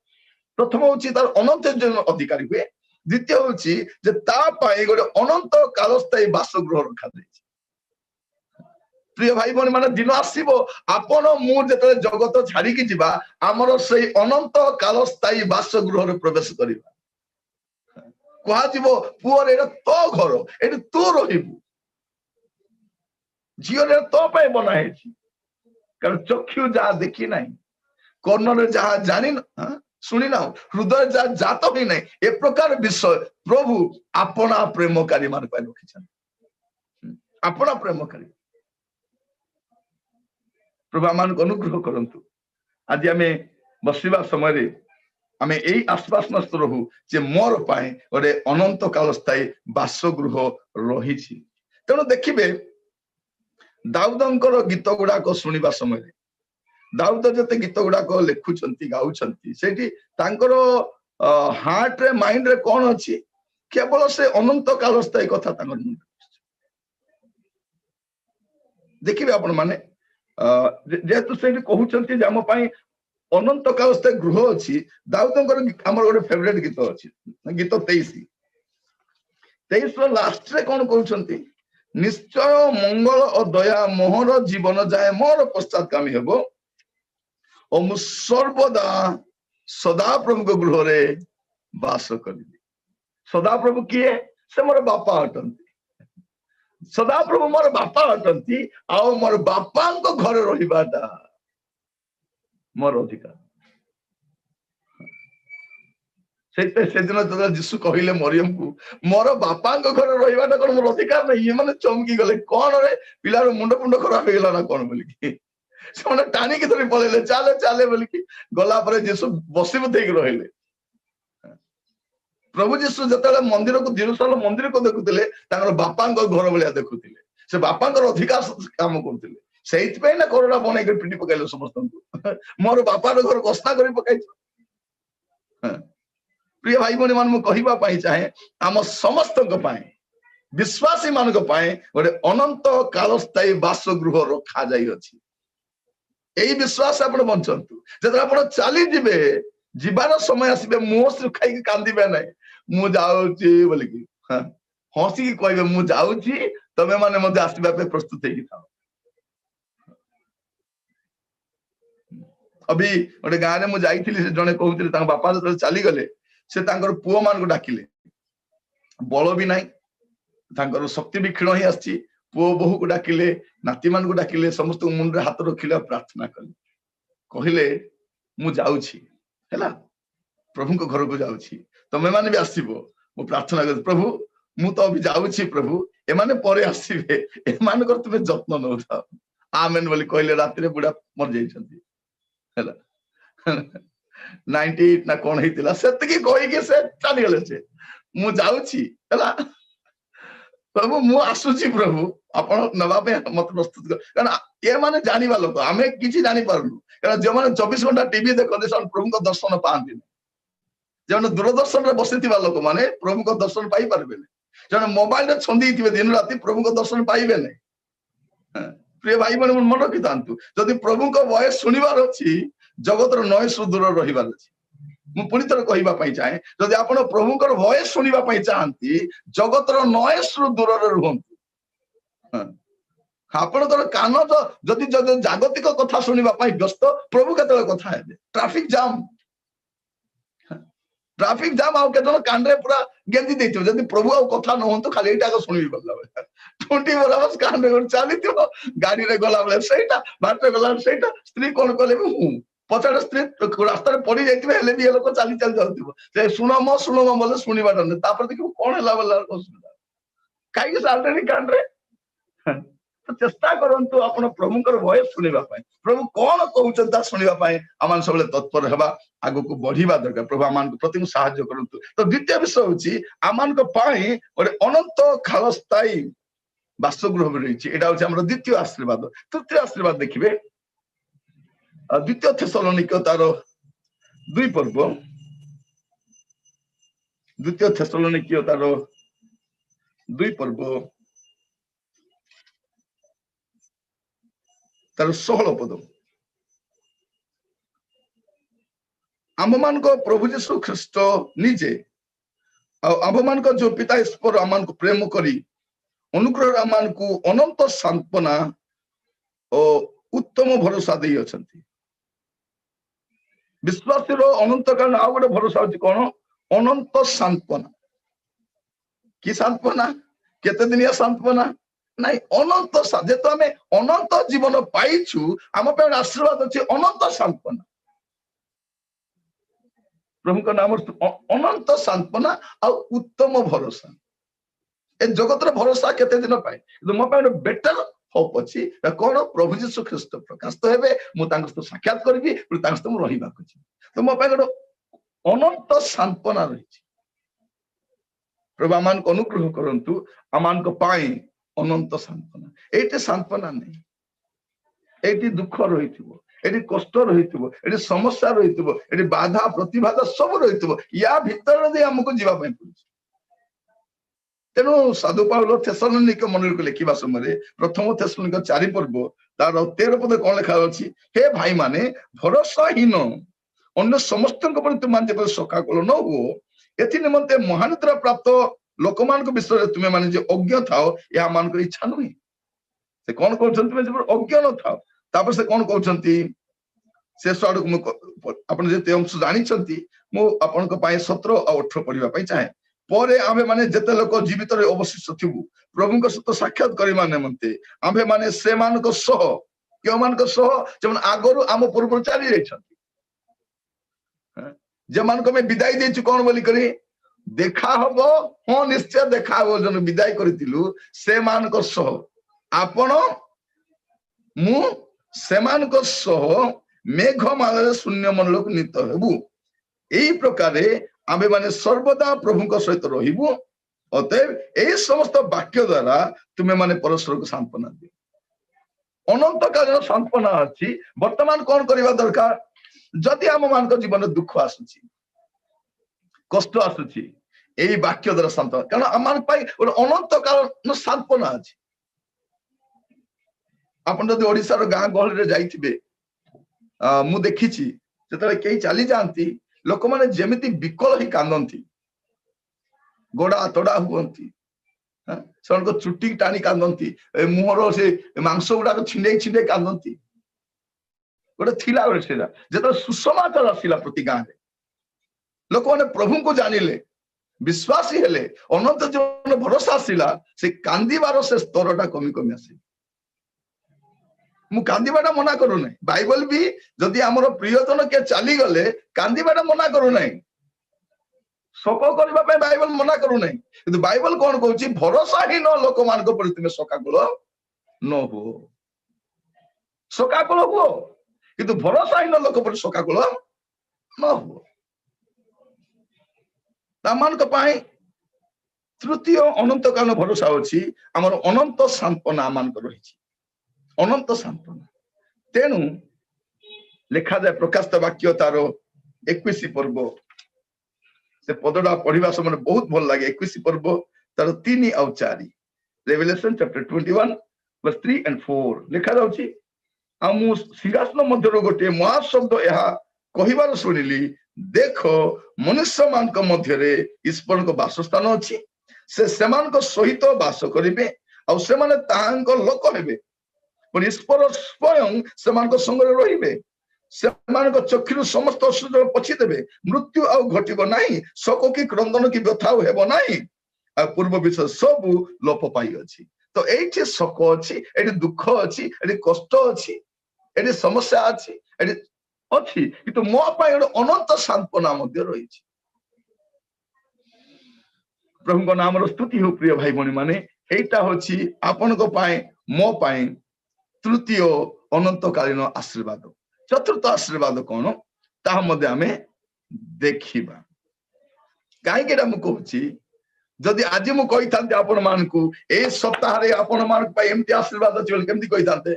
प्रथम होछि तार अनंत जन अधिकारी हुए द्वितीय होछि जे ता पाई गोटे अनंत काल स्थायी बासगृह रखा जाइछि प्रिय भाई बहन माने दिन आसीबो आपण मु जेतले जगत छाड़ी की जिबा हमर सेई अनंत काल स्थायी बासगृह रे प्रवेश करिबा कहा जीवो पुअर एटा तो घर एटी तू रहिबू झियो रे तो पे बना हेछि कारण चक्षु जा देखी नाही कर्ण रे जा जानि शुणी ना हृदय जा जात ही नहीं ए प्रकार विषय प्रभु अपना प्रेमकारी मान पाई रखिछन अपना प्रेमकारी प्रभु आमान को अनुग्रह करंतु आज आमे बसिबा समय रे आमे एई आश्वास नष्ट रहू जे मोर पाए ओरे अनंत काल स्थायी बासगृह रहिछि तेणु देखिबे दाऊदंकर गीत गुडा को सुनिबा समय रे दाऊद जते गीत गुडा को लिखुचंती गाउचंती सेठी तांकर हार्ट रे माइंड रे कोन अछि केवल से अनंत काल स्थायी कथा तांकर मुंड देखिबे आपण माने जेतु सेठी कहउचंती जे हम पई अनंत काल स्थायी गृह अछि दाऊदंकर हमर गोटे फेवरेट गीत अछि गीत 23 रो लास्ट रे कोन कहउचंती निश्चय मंगल और दया मोहर जीवन जाए मोर पश्चातगामी हेबो और मु सर्वदा सदा प्रभु गृह रे वास करी सदा प्रभु किए से मोर बापा अटंती सदा प्रभु मोर बापा अटंती आ मोर बापा को घर रहिबाटा मोर अधिकार से दिन जो जीशु कहले मरियम को मोर बापा घर रहिबाटा कोन मोर अधिकार नहीं ये माने चमकी गले कोन रे पिलार मुंड मुंड खराब हो गेला ना कोन बोली की से टाणी के धरी पळेले चाले चाले बोली की गला पर जीशु बसी बुधे रहिले प्रभु जीशु जतले मंदिर को जेरूशलेम मंदिर को देखुतिले तांगर बापांग घर भलिया देखुतिले से बापांगर अधिकार काम करतिले सेइत पे ना कोरोना बने के पिटी पकाइले समस्त मोर बापार घर घोषणा करी पकाइछ प्रिय भाई बहन मान मु कहिबा पाई चाहे आम समस्त को पाए विश्वासी मान को पाए गोटे अनंत काल स्थायी बासगृह रखा जाई अछि एई विश्वास आपण बंचंतु जदि आपण चली जिबे जीवार समय आसीबे मुंह से खाई के कांदीबे नै मु जाउची बोली की हसी की कहबे मु जाउची तमे माने मते आसीबा पे प्रस्तुत हेकी थाओ अभी गोटे गाँव में मुझे जड़े कहते बापा जो चली गले से पुओ मान को डाकिले बल भी ना शक्ति भी क्षीण ही आसी पुओ बोहू को डाकिले नाती मान को डाकिले समस्त मुंड हाथ रखिले प्रार्थना कले कहले मु जाउछि हैला प्रभु को घर को जाउछि तमे माने भी आसीबो मु प्रार्थना कर प्रभु मु तो अभी जाउछि प्रभु ए माने परे आसीबे ए मान कर तुमे जत्न नउथा आमेन बोली कहले राति रे बुढ़ा मर जाइछंती हैला 98 ना कोन हेतिला सेतकी कहि के से चली गेले से मु जाउछि हैला प्रभु मु आसुछि प्रभु आपण नवा पे मत प्रस्तुत कर कारण ये माने जानिबा लोक हमें किछि जानि पारनु कारण जे माने 24 घंटा टीवी देखो सन प्रभु को दर्शन पांति जे माने दूरदर्शन रे बसितिबा लोक माने प्रभु को दर्शन पाई परबे जे मोबाइल रे छंदी थिबे दिन राति प्रभु को दर्शन पाइबे नै प्रिय भाई मन मन रखि तांतु जदि प्रभु को वॉइस सुनिबार अछि जगतर नॉइस दूर रहिबार अछि मु पुनी थर कहिबा पई चाहे जदि आपण प्रभु को वॉइस सुनिबा पई चाहंती जगतर नॉइस दूर रे रहंतु आपणकर कान तो जदि जागतिक कथा सुनिबा पई व्यस्त प्रभु केतले कथा हेबे ट्रैफिक जाम आउ केतन कांडरे पूरा गेंदी देथियो जदि प्रभु आ कथा न होंतो खाली एटा को सुनिबी बदला 20 बराबर कांडरे चलीथियो गाड़ी रे गला बेले सेटा बाटे गला सेटा स्त्री कोन कले हूं पछाड़ स्त्री रास्ता रे पड़ी जाइथिबे हेले भी लोक चाली चाली जाउथिबो से सुनो म बोले सुनिबा न तापर देखिबो कोन हला बला असुविधा काई के सालटेनी कांडरे तो चेष्टा करंतु आपण प्रभुकर वॉइस सुनिबा पाए प्रभु कोन कहउचंता सुनिबा पाए आमान सबले तत्पर हेबा आगु को बढ़िबा दरकार प्रभु आमान को प्रति सहायता करंतु तो द्वितीय विषय होची आमान को पाए और अनंत काल स्थायी ବାସଗୃହ ରହିଛି। ଏଇଟା ହଉଛି ଆମର ଦ୍ୱିତୀୟ ଆଶୀର୍ବାଦ। ତୃତୀୟ ଆଶୀର୍ବାଦ ଦେଖିବେ ଦ୍ୱିତୀୟ ଥେସଲୋନିକ ତାର 2 ପର୍ବ, ଦ୍ୱିତୀୟ ଥେସଲୋନିକୀୟ ତାର 2 ପର୍ବ ତାର 16 ପଦ। ଆମମାନଙ୍କ ପ୍ରଭୁ ଯୀଶୁ ଖ୍ରୀଷ୍ଟ ନିଜେ ଆଉ ଆମମାନଙ୍କ ଯୋଉ ପିତା ଈଶ୍ୱର ଆମମାନଙ୍କୁ ପ୍ରେମ କରି ଅନୁଗ୍ରହ ଆମମାନଙ୍କୁ ଅନନ୍ତ ସାନ୍ତ୍ୱନା ଓ ଉତ୍ତମ ଭରସା ଦେଇ ଅଛନ୍ତି। ବିଶ୍ୱାସୀର ଅନନ୍ତ କାରଣ ଆଉ ଗୋଟେ ଭରସା ହଉଛି କଣ? ଅନନ୍ତ ସାନ୍ତ୍ୱନା। କି ସାନ୍ତ୍ୱନା? କେତେ ଦିନିଆ ସାନ୍ତ୍ୱନା? ନାଇଁ, ଅନନ୍ତ। ଯେହେତୁ ଆମେ ଅନନ୍ତ ଜୀବନ ପାଇଛୁ, ଆମ ପାଇଁ ଆଶୀର୍ବାଦ ଅଛି ଅନନ୍ତ ସାନ୍ତ୍ୱନା। ପ୍ରଭୁଙ୍କ ନାମ ଅନନ୍ତ ସାନ୍ତ୍ୱନା ଆଉ ଉତ୍ତମ ଭରସା। ଏ ଜଗତର ଭରସା କେତେ ଦିନ ପାଇଁ, କିନ୍ତୁ ମୋ ପାଇଁ ଗୋଟେ ବେଟର ହୋପ ଅଛି। କଣ? ପ୍ରଭୁ ଯୀଶୁ ଖ୍ରୀଷ୍ଟ ପ୍ରକାଶିତ ହେବେ, ମୁଁ ତାଙ୍କ ସହିତ ସାକ୍ଷାତ କରିବି, ତାଙ୍କ ସହିତ ମୁଁ ରହିବାକୁ ଯିବି। ତ ମୋ ପାଇଁ ଗୋଟେ ଅନନ୍ତ ସାନ୍ତ୍ୱନା ରହିଛି। ପ୍ରଭୁ ଆମମାନଙ୍କୁ ଅନୁଗ୍ରହ କରନ୍ତୁ, ଆମମାନଙ୍କ ପାଇଁ ଅନନ୍ତ ସାନ୍ତ୍ୱନା। ଏଇଠି ସାନ୍ତ୍ୱନା ନାହିଁ, ଏଇଠି ଦୁଃଖ ରହିଥିବ, ଏଠି କଷ୍ଟ ରହିଥିବ, ଏଠି ସମସ୍ୟା ରହିଥିବ, ଏଠି ବାଧା ପ୍ରତିବାଧା ସବୁ ରହିଥିବ। ୟା ଭିତରେ ଦେଇ ଆମକୁ ଯିବା ପାଇଁ ପଡୁଛି। ତେଣୁ ସାଧୁ ପାଉଲ ଥେସଲୋନିକ ମଣ୍ଡଳୀକୁ ଲେଖିବା ସମୟରେ ପ୍ରଥମ ଥେସଲୋନିକ 4 ପର୍ବ ତାର 13 ପଦ କଣ ଲେଖା ଅଛି? ହେ ଭାଇମାନେ, ଭରସାହୀନ ଅନ୍ୟ ସମସ୍ତଙ୍କ ପ୍ରତି ତୁମେ ଯେପରି ଶୋକାକୁଳ ନ ହୁଅ, ଏଥି ନିମନ୍ତେ ମହାନିଦ୍ରା ପ୍ରାପ୍ତ ଲୋକମାନଙ୍କ ବିଷୟରେ ତୁମେ ମାନେ ଯେ ଅଜ୍ଞ ଥାଅ, ଏହା ମାନଙ୍କର ଇଚ୍ଛା ନୁହେଁ। ସେ କଣ କହୁଛନ୍ତି? ତୁମେ ଯେପରି ଅଜ୍ଞ ନଥାଅ। ତାପରେ ସେ କଣ କହୁଛନ୍ତି? ଶେଷ ଆଡକୁ ମୁଁ ଆପଣ ଯେତେ ଅଂଶ ଜାଣିଛନ୍ତି, ମୁଁ ଆପଣଙ୍କ ପାଇଁ 17 ଆଉ 18 ପଢିବା ପାଇଁ ଚାହେଁ। ପରେ ଆମ୍ଭେ ମାନେ ଯେତେ ଲୋକ ଜୀବିତରେ ଅବଶିଷ୍ଟ ଥିବୁ, ପ୍ରଭୁଙ୍କ ସହିତ ସାକ୍ଷାତ କରିବା ନିମନ୍ତେ ଆମ୍ଭେ ମାନେ ସେମାନଙ୍କ ସହ, କେଉଁମାନଙ୍କ ସହ? ସେମାନେ ଆଗରୁ ଆମ ପୂର୍ବରୁ ଚାଲି ଯାଇଛନ୍ତି, ଯେମାନଙ୍କୁ ଆମେ ବିଦାୟ ଦେଇଛୁ କଣ ବୋଲି କରି? ଦେଖା ହବ। ହଁ, ନିଶ୍ଚୟ ଦେଖା ହବ। ଯୋଉ ବିଦାୟ କରିଥିଲୁ ସେମାନଙ୍କ ସହ ଆପଣ ମୁଁ ସେମାନଙ୍କ ସହ ମେଘମାଳାରେ ଶୂନ୍ୟ ମଣ୍ଡଳକୁ ନୀତ ହେବୁ। ଏଇ ପ୍ରକାରେ ଆମେ ମାନେ ସର୍ବଦା ପ୍ରଭୁଙ୍କ ସହିତ ରହିବୁ। ଅତଏବ ଏଇ ସମସ୍ତ ବାକ୍ୟ ଦ୍ଵାରା ତୁମେ ମାନେ ପରସ୍ପରକୁ ସାନ୍ତ୍ୱନା ଦିଅ। ଅନନ୍ତ କାଳୀନ ସାନ୍ତ୍ୱନା ଅଛି। ବର୍ତ୍ତମାନ କଣ କରିବା ଦରକାର? ଯଦି ଆମ ମାନଙ୍କ ଜୀବନରେ ଦୁଃଖ ଆସୁଛି, କଷ୍ଟ ଆସୁଛି, ଏଇ ବାକ୍ୟ ଦ୍ଵାରା ସାନ୍ତ୍ୱନା। କାରଣ ଆମ ପାଇଁ ଗୋଟେ ଅନନ୍ତ କାଳୀନ ସାନ୍ତ୍ୱନା ଅଛି। ଆପଣ ଯଦି ଓଡିଶାର ଗାଁ ଗହଳିରେ ଯାଇଥିବେ, ମୁଁ ଦେଖିଛି ଯେତେବେଳେ କେହି ଚାଲି ଯାଆନ୍ତି, ଲୋକମାନେ ଯେମିତି ବିକଳ ହେଇ କାନ୍ଦନ୍ତି, ଗୋଡା ତଡା ହୁଅନ୍ତି, ସେମାନଙ୍କ ଚୁଟି ଟାଣି କାନ୍ଦନ୍ତି, ମୁହଁର ସେ ମାଂସ ଗୁଡାକ ଛିଣ୍ଡେଇ ଛିଣ୍ଡେଇ କାନ୍ଦନ୍ତି। ଗୋଟେ ଥିଲା ଗୋଟେ ସେଇଟା। ଯେତେବେଳେ ସୁସମାଚାର ଆସିଲା ପ୍ରତି ଗାଁରେ, ଲୋକମାନେ ପ୍ରଭୁଙ୍କୁ ଜାଣିଲେ, ବିଶ୍ୱାସୀ ହେଲେ, ଅନନ୍ତ ଜୀବନ ଭରସା ଆସିଲା, ସେ କାନ୍ଦିବାର ସେ ସ୍ତରଟା କମି କମି ଆସିଲା। ମୁଁ କାନ୍ଦିବାଟା ମନା କରୁନାହିଁ। ବାଇବଲ ବି ଯଦି ଆମର ପ୍ରିୟଜନ କିଏ ଚାଲିଗଲେ କାନ୍ଦିବାଟା ମନା କରୁନାହିଁ, ଶୋକ କରିବା ପାଇଁ ବାଇବଲ ମନା କରୁନାହିଁ। କିନ୍ତୁ ବାଇବଲ କଣ କହୁଛି? ଭରସାହୀନ ଲୋକମାନଙ୍କ ପ୍ରତି ତୁମେ ଶୋକାକୁଳ ନ ହୁଅ। ଶୋକାକୁଳ ହୁଅ, କିନ୍ତୁ ଭରସାହୀନ ଲୋକ ପ୍ରତି ଶୋକାକୁଳ ନ ହୁଅ। ତାମାନଙ୍କ ପାଇଁ ତୃତୀୟ ଅନନ୍ତକାଳୀନ ଭରସା ଅଛି। ଆମର ଅନନ୍ତ ସାନ୍ତ୍ୱନା ଆମମାନଙ୍କ ରହିଛି, ଅନନ୍ତ ସାନ୍ତ୍ୱନା। ତେଣୁ ଲେଖାଯାଏ ପ୍ରକାଶିତ ବାକ୍ୟ ତାର 21 ପର୍ବ, ସେ ପଦଟା ପଢିବା ସମୟରେ ବହୁତ ଭଲ ଲାଗେ। 21 ପର୍ବ ତାର 3 ଆଉ 4, ରେଭେଲେସନ ଚାପ୍ଟର 21 verse 3 and 4 ଲେଖା ଯାଉଛି, ଆଉ ମୁଁ ସିଂହାସନ ମଧ୍ୟରୁ ଗୋଟିଏ ମହାଶବ୍ଦ ଏହା କହିବାର ଶୁଣିଲି, ଦେଖ ମନୁଷ୍ୟମାନଙ୍କ ମଧ୍ୟରେ ଈଶ୍ୱରଙ୍କ ବାସସ୍ଥାନ ଅଛି, ସେ ସେମାନଙ୍କ ସହିତ ବାସ କରିବେ, ଆଉ ସେମାନେ ତାହାଙ୍କ ଲୋକ ହେବେ। ଈଶ୍ୱର ସ୍ୱୟଂ ସେମାନଙ୍କ ସଙ୍ଗରେ ରହିବେ। ସେମାନଙ୍କ ଚକ୍ଷୁରୁ ସମସ୍ତ ଅସୁଯୋଗ ପୋଛିଦେବେ। ମୃତ୍ୟୁ ଆଉ ଘଟିବ ନାହିଁ, ଶୋକ କି କ୍ରନ୍ଦନ କି ବ୍ୟଥା ଆଉ ହେବ ନାହିଁ, ଆଉ ପୂର୍ବ ବିଷୟ ସବୁ ଲୋପ ପାଇଅଛି। ତ ଏଇଠି ଶୋକ ଅଛି, ଏଠି ଦୁଃଖ ଅଛି, ଏଠି କଷ୍ଟ ଅଛି, ଏଠି ସମସ୍ୟା ଅଛି, ଏଠି ଅଛି, କିନ୍ତୁ ମୋ ପାଇଁ ଗୋଟେ ଅନନ୍ତ ସାନ୍ତ୍ୱନା ମଧ୍ୟ ରହିଛି। ପ୍ରଭୁଙ୍କ ନାମର ସ୍ତୁତି ହଉ। ପ୍ରିୟ ଭାଇ ଭଉଣୀ ମାନେ, ଏଇଟା ହଉଛି ଆପଣଙ୍କ ପାଇଁ, ମୋ ପାଇଁ ତୃତୀୟ ଅନନ୍ତକାଳୀନ ଆଶୀର୍ବାଦ। ଚତୁର୍ଥ ଆଶୀର୍ବାଦ କଣ, ତାହା ମଧ୍ୟ ଆମେ ଦେଖିବା। କାହିଁକି ଏଟା ମୁଁ କହୁଛି? जदि आज मु कही था आपण मानकू ए सप्ताह रे आपण मानक पई एमती आशीर्वाद अछि बोल केमती कही थाते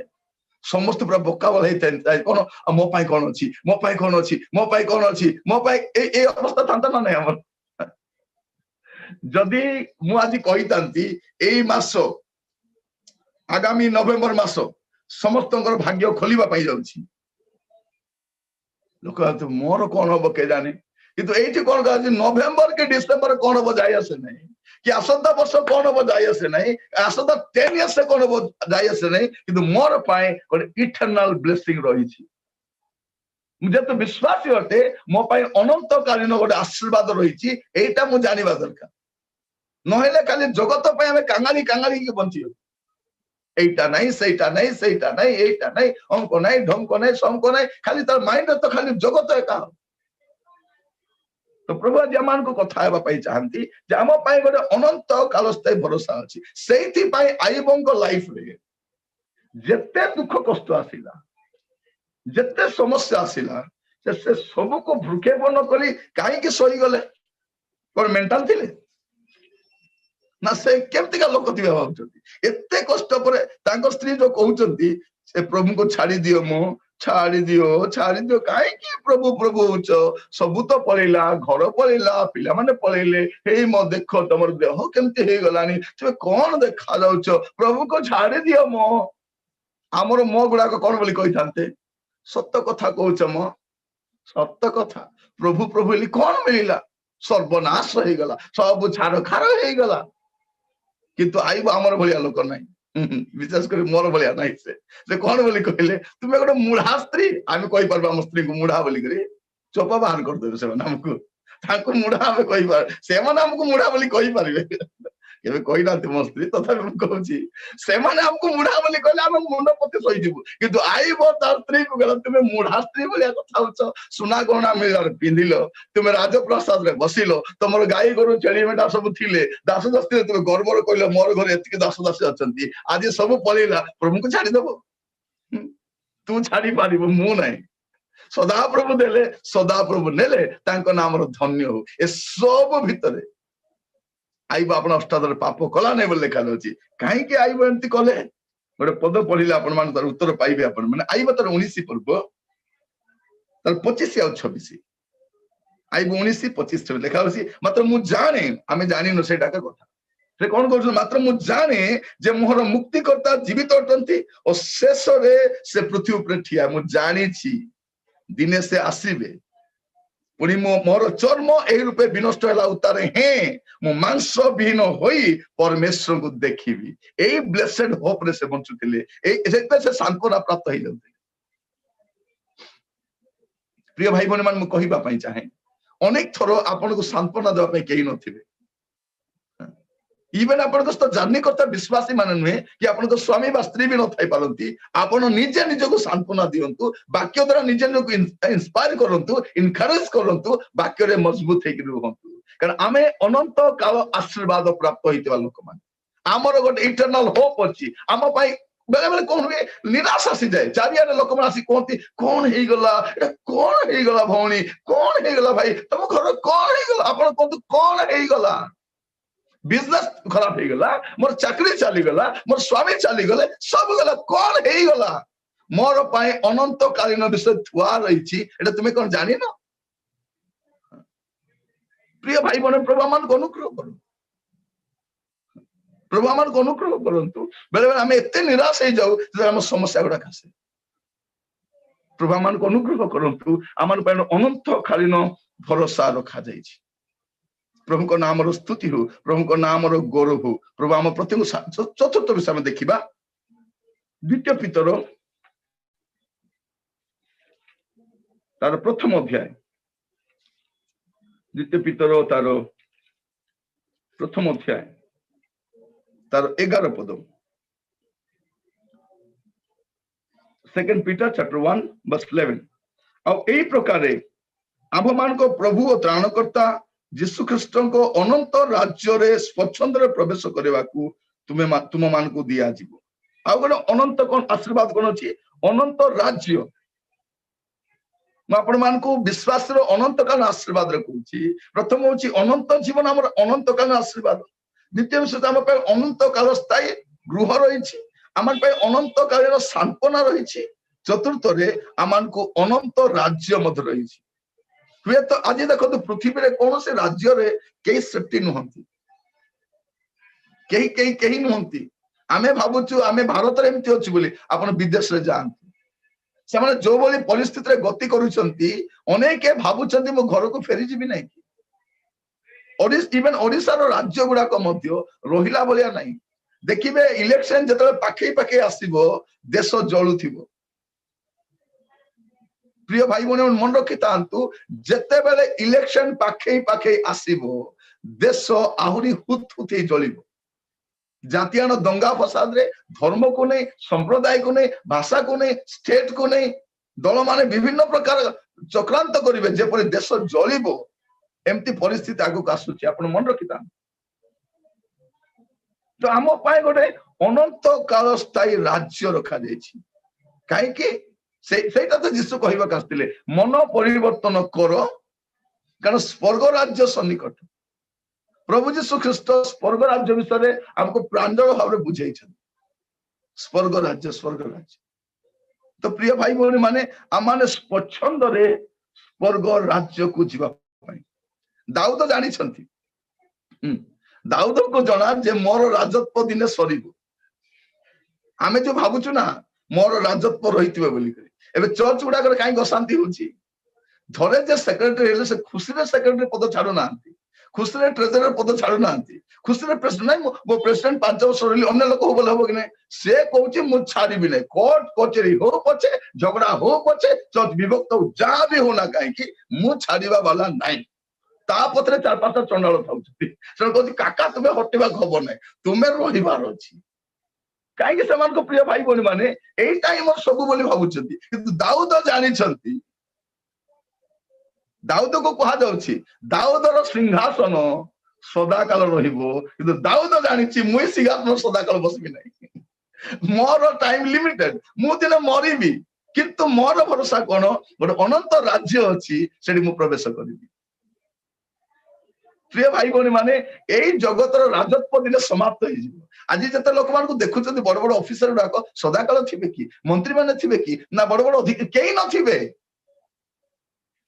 समस्त पूरा बोकाबल हेते कोन मो पई कोन अछि मो पई कोन अछि मो पई कोन अछि मो पई ए अवस्था थांता ना नै हमर जदि मु आज कही थांती एई मासो आगामी नवेम्बर मासो समस्तଙ୍କର भाग्य खोलिबा पई जाउछि लोक कहते मोर कोन होबो के जाने किंतु एठी कोन कहै नवेम्बर के डिसेंबर कोन होबो जाय आसे नै कि आसंता वर्ष कोन होबो जाय आसे नै आसंता 10 इयर्स से कोन होबो जाय आसे नै किंतु मोर पाए कोन इटर्नल ब्लेसिंग रही छी मुझे तो विश्वास होते मो पाए अनंत कालीन गोटे आशीर्वाद रही छी एटा मु जानिबा दरकार नहेले खाली जगत पाए हमें कांगाली कांगाली के बंची एटा नहीं सेटा नहीं सेटा नहीं एटा नहीं अंक नहीं ढंक नहीं संक नहीं खाली तार माइंड तो खाली जगत एका तो प्रभु आज आमान को कथा हेबा पई चाहंती जे हम पई गोटे अनंत कालस्थायी भरोसा अछि सेठी पई आइबंक लाइफ रे जत्ते दुख कष्ट आसिला जत्ते समस्या आसिला से सब को भ्रुक्षेपण करी काहे कि सही गले पर मेंटल थिले ना से केमती का लोक थिबा भाबुचंती एते कष्ट परे तांको स्त्री जो कहउचंती से प्रभु को छाड़ी दियो काहे कि प्रभु प्रभु होच सब तो पळेला घर पळेला पिला माने पळेले हे मो देखो तमर देह केमती हे गलानी तुमे कोन देखा जाउच प्रभु को छाड़ी दियो मो हमर मो गुडा को कोन बोली कहि थांते सत्य कथा कहउच मो सत्य कथा प्रभु प्रभु li कोन मिलिला सर्वनाश हे गला सब छाड़ खार हे गला किंतु आइबो हमर भलिया लोक नाही विशेष कर मोर भलिया नाही से कोन बोली कहले तुमे गोटे मुढ़ा स्त्री आमे कहि परबा हम स्त्री को मुढ़ा बोली करे चोपा बाहर कर देबे से हमको ताको मुढ़ा हमें कहि पार से माने हमको मुढ़ा बोली कहि पारिबे केबे कहि नाते मो स्त्री तथा हम कहउची से माने हमको मुढ़ा बोली कहले हम मुंड पते सही जिवु किंतु आइबो तार स्त्री को गला तुमे मुढ़ा स्त्री बोलिया कथा होछ सुना गहना मिलार पिंदिलो तुमे राजप्रसाद रे बसिलो तमर गाई गरु छेली मेटा सब थिले दास दस्ती तुमे गर्वर कहलो मोर घर एतिके दास दासी अछंती आज सब पळेला प्रभु को छाड़ी देबो तू छाड़ी पारिबो मु नाही सदा प्रभु देले सदा प्रभु नेले तांको नाम रो धन्य हो ए सब भितरे आइबो आपण अष्टादर पाप कला नै बोल लेखा अछि काहे कि आइबो एंती कले गोटे पद पढिले आपण मान तार उत्तर पाइबे आपण माने आइबो तार 19 पर्व तार 25 आ 26 आइबो 19 25 लेखा अछि मात्र मु जाने आमे जानि न सेटा का कथा से कोन कहछ मात्र मु जाने जे मोहर मुक्तिकर्ता जीवित अटंती और शेष रे से पृथ्वी ऊपर ठिया मु जानि छी दिने से आसीबे पुनी मोर चर्म ए रूपे विनष्ट होला उतारे हे मु मांस विहीन होई परमेश्वर को देखिबी ए ब्लेसेड होप रे से बंचुतिले ए से सांत्वना प्राप्त होई जंते प्रिय भाई बहन मान मु कहिबा पई चाहे अनेक थरो आपन को सांत्वना देबा पई केही नथिबे इवन आपन को जर्नी करता विश्वासी मान नुहे कि आपन को स्वामी बा स्त्री भी न थाई पारंती आपन निजे निज को सांत्वना दियंतु वाक्य द्वारा निजे निज को इंस्पायर करंतु इनकरेज करंतु वाक्य रे मजबूत हेकि रहंतु कारण आमे अनंत काल आशीर्वाद प्राप्त होइतबा लोक मान हमर गोटे इटर्नल होप अछि हम पई बेले बेले कोन हुए निराशा आसी जाए चारियारे लोक मान आसी कोंती कोन हेई गला एटा कोन हेई गला भौणी कोन हेई गला भाई तुम घर कोन हेई गला आपन कोंतु कोन हेई गला बिजनेस खराब हो गला मोर चाकरी चली गला मोर स्वामी चली गले सब गला कौन हेई गला मोर पाए अनंत कालीन विषय थुआ रही छी एटा तुमे कोन जानि न प्रिय भाई बहन प्रभु मान को अनुग्रह करू प्रभु मान को अनुग्रह करंतु बेले बेले हमें एते निराश हे जाऊ जे हम समस्या गुडा खासे प्रभु मान को अनुग्रह करंतु आमान पाए अनंत कालीन भरोसा रखा जाई छी प्रभु को नाम रो स्तुति हो प्रभु को नाम रो गौरव हो प्रभु हम प्रति चतुर्थ विषय में देखिबा द्वितीय पितर तार प्रथम अध्याय द्वितीय पितर तार प्रथम अध्याय तार 11 पद सेकंड पीटर चैप्टर 1 वर्स 11 और एई प्रकारे आम मान को प्रभु और त्राणकर्ता यीशु ख्रीष्ट को अनंत राज्य रे स्वच्छंद रे प्रवेश करबा को तुम मान को दिया जीवो आ गोटे अनंत कोन आशीर्वाद कोन अछि अनंत राज्य आपण मानकु विश्वास अनंत काल आशीर्वाद कहूँ प्रथम हूँ अनंत जीवन आम अनंत काल आशीर्वाद द्वितीय विषय आम अनंत काल स्थायी गृह रही आम अनंत काल सांत्वना रही चतुर्थ आम को अनंत राज्य रही हुए तो आज देखो पृथ्वी में कौन से राज्य रे कई सेफ्टी नुहंती कहीं कहीं कहीं नुहंती आमे भावुचु आमे भारत रे एमती अछि बोली आपण विदेश रे जांती से माने जो बोली परिस्थिति रे गति करूछंती अनेके भावुचंती मो घर को फेरी जिबी नै इवन ओडिसा रो राज्य गुडा को मध्य रोहिला बोलिया नै देखिबे इलेक्शन जतले पाखे पाखे आसीबो देश जळुथिबो प्रिय भाई बहन मन रखी तांतु जते बेले इलेक्शन पाखे पाखे आसीबो देश आहुरी हुत हुती जळिबो जातियान दंगा फसाद रे धर्म को नहीं संप्रदाय को नहीं भाषा को नहीं स्टेट को नहीं दल माने विभिन्न प्रकार चक्रांत करिवे जेपरि देश जळिबो एमती परिस्थिति आगु आसुची आपण मन रखी तांतु तो आम पाए गोटे अनंत काल स्थायी राज्य रखा जाइछि काहे कि सेटा तो जीसु कहबाक आस्तिले मन परिवर्तन कर कारण स्वर्ग राज्य सन्निकट प्रभु जीशु ख्रीष्ट स्वर्ग राज्य विषय हमको प्रांजल भाव बुझे स्वर्ग राज्य तो प्रिय भाई भौणी माने आम माने स्वच्छंद रे स्वर्ग राज्य को जीवा दाऊद जानी दाऊद को जना जे मोर राजत्व दिने सरीबो आमे जो भाबुचु ना मोर राजत्व रहितबे बोली करी एबे चर्च गुडा करे काई गशांति होची धरे जे सेक्रेटरी हेले से खुशी रे सेक्रेटरी पद छाडो नांती खुशी रे ट्रेजरर पद छाडो नांती खुशी रे प्रेसिडेंट नै मो प्रेसिडेंट 5 वर्ष रही अन्य लोक हो बोले हो कि नै से कहूची मु छाडीबी नै कोर्ट कचेरी हो पछे झगड़ा हो पछे चर्च विभक्त हो जा भी होना काई कि मु छाडीबा वाला नै ता पत्रे 4-5 चंडाल थाउची से कहूची काका तुमे हटिबा खबर नै तुमे रहिबार अछि कहीं से प्रिय भाई बहनी माने मोर सब बोली भावुचंती किंतु दाऊद जानी दाऊद को कहा जाउछि दाऊदर सिंहासन सदाकाल रहिबो किंतु दाऊद जानी मुई सिंहासन सदाकाल बसबी नै मोर टाइम लिमिटेड मु दिने मरिबी किंतु मोर भरोसा कोन गोटे अनंत राज्य अछि सेठी मु प्रवेश करिबी प्रिय भाई बहनी माने एई जगतर राजत्व दिन समाप्त हो आज जिते लोक मान देखुं बड़ बड़ ऑफिसर गुड़ाक सदाकाल थे कि मंत्री मैंने थे कि ना बड़ बड़ अधिकारी कई नथिबे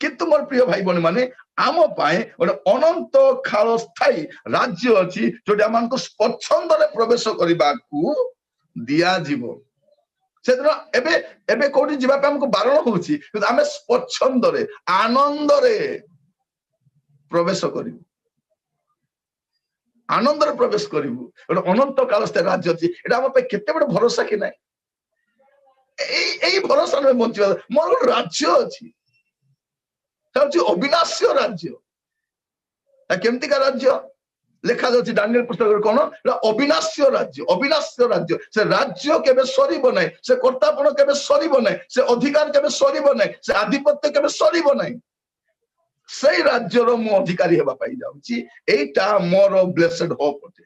किंतु मोर प्रिय भाई बहनी माने आम पाए गोटे अनंत काल स्थायी राज्य अच्छी जो आम स्वच्छंद प्रवेश करने को दिया जीवो सेदिन एबे एबे कोठी जिबा पे हमको बारण होउची किंतु आमे स्वच्छंद रे आनंद रे प्रवेश करिवु आनंद प्रवेश करू गोटे अनंत काल राज्य अच्छी एटा पे केते बड़ भरोसा कि ना भरोसा में बंचा मोर गोटे राज्य अच्छी अविनाश्य राज्य केमती का राज्य लेखा जाउछि दानिएल पुस्तक कौन अविनाश्य राज्य से राज्य केबे सरीब नै से कर्तापन केबे सरीब नै से अधिकार केबे सरीब नै से आधिपत्य केबे सरीब नै से राज्यर मु अधिकारी हेबा पाई जाउछि एटा मोर ब्लेसेड होप अटे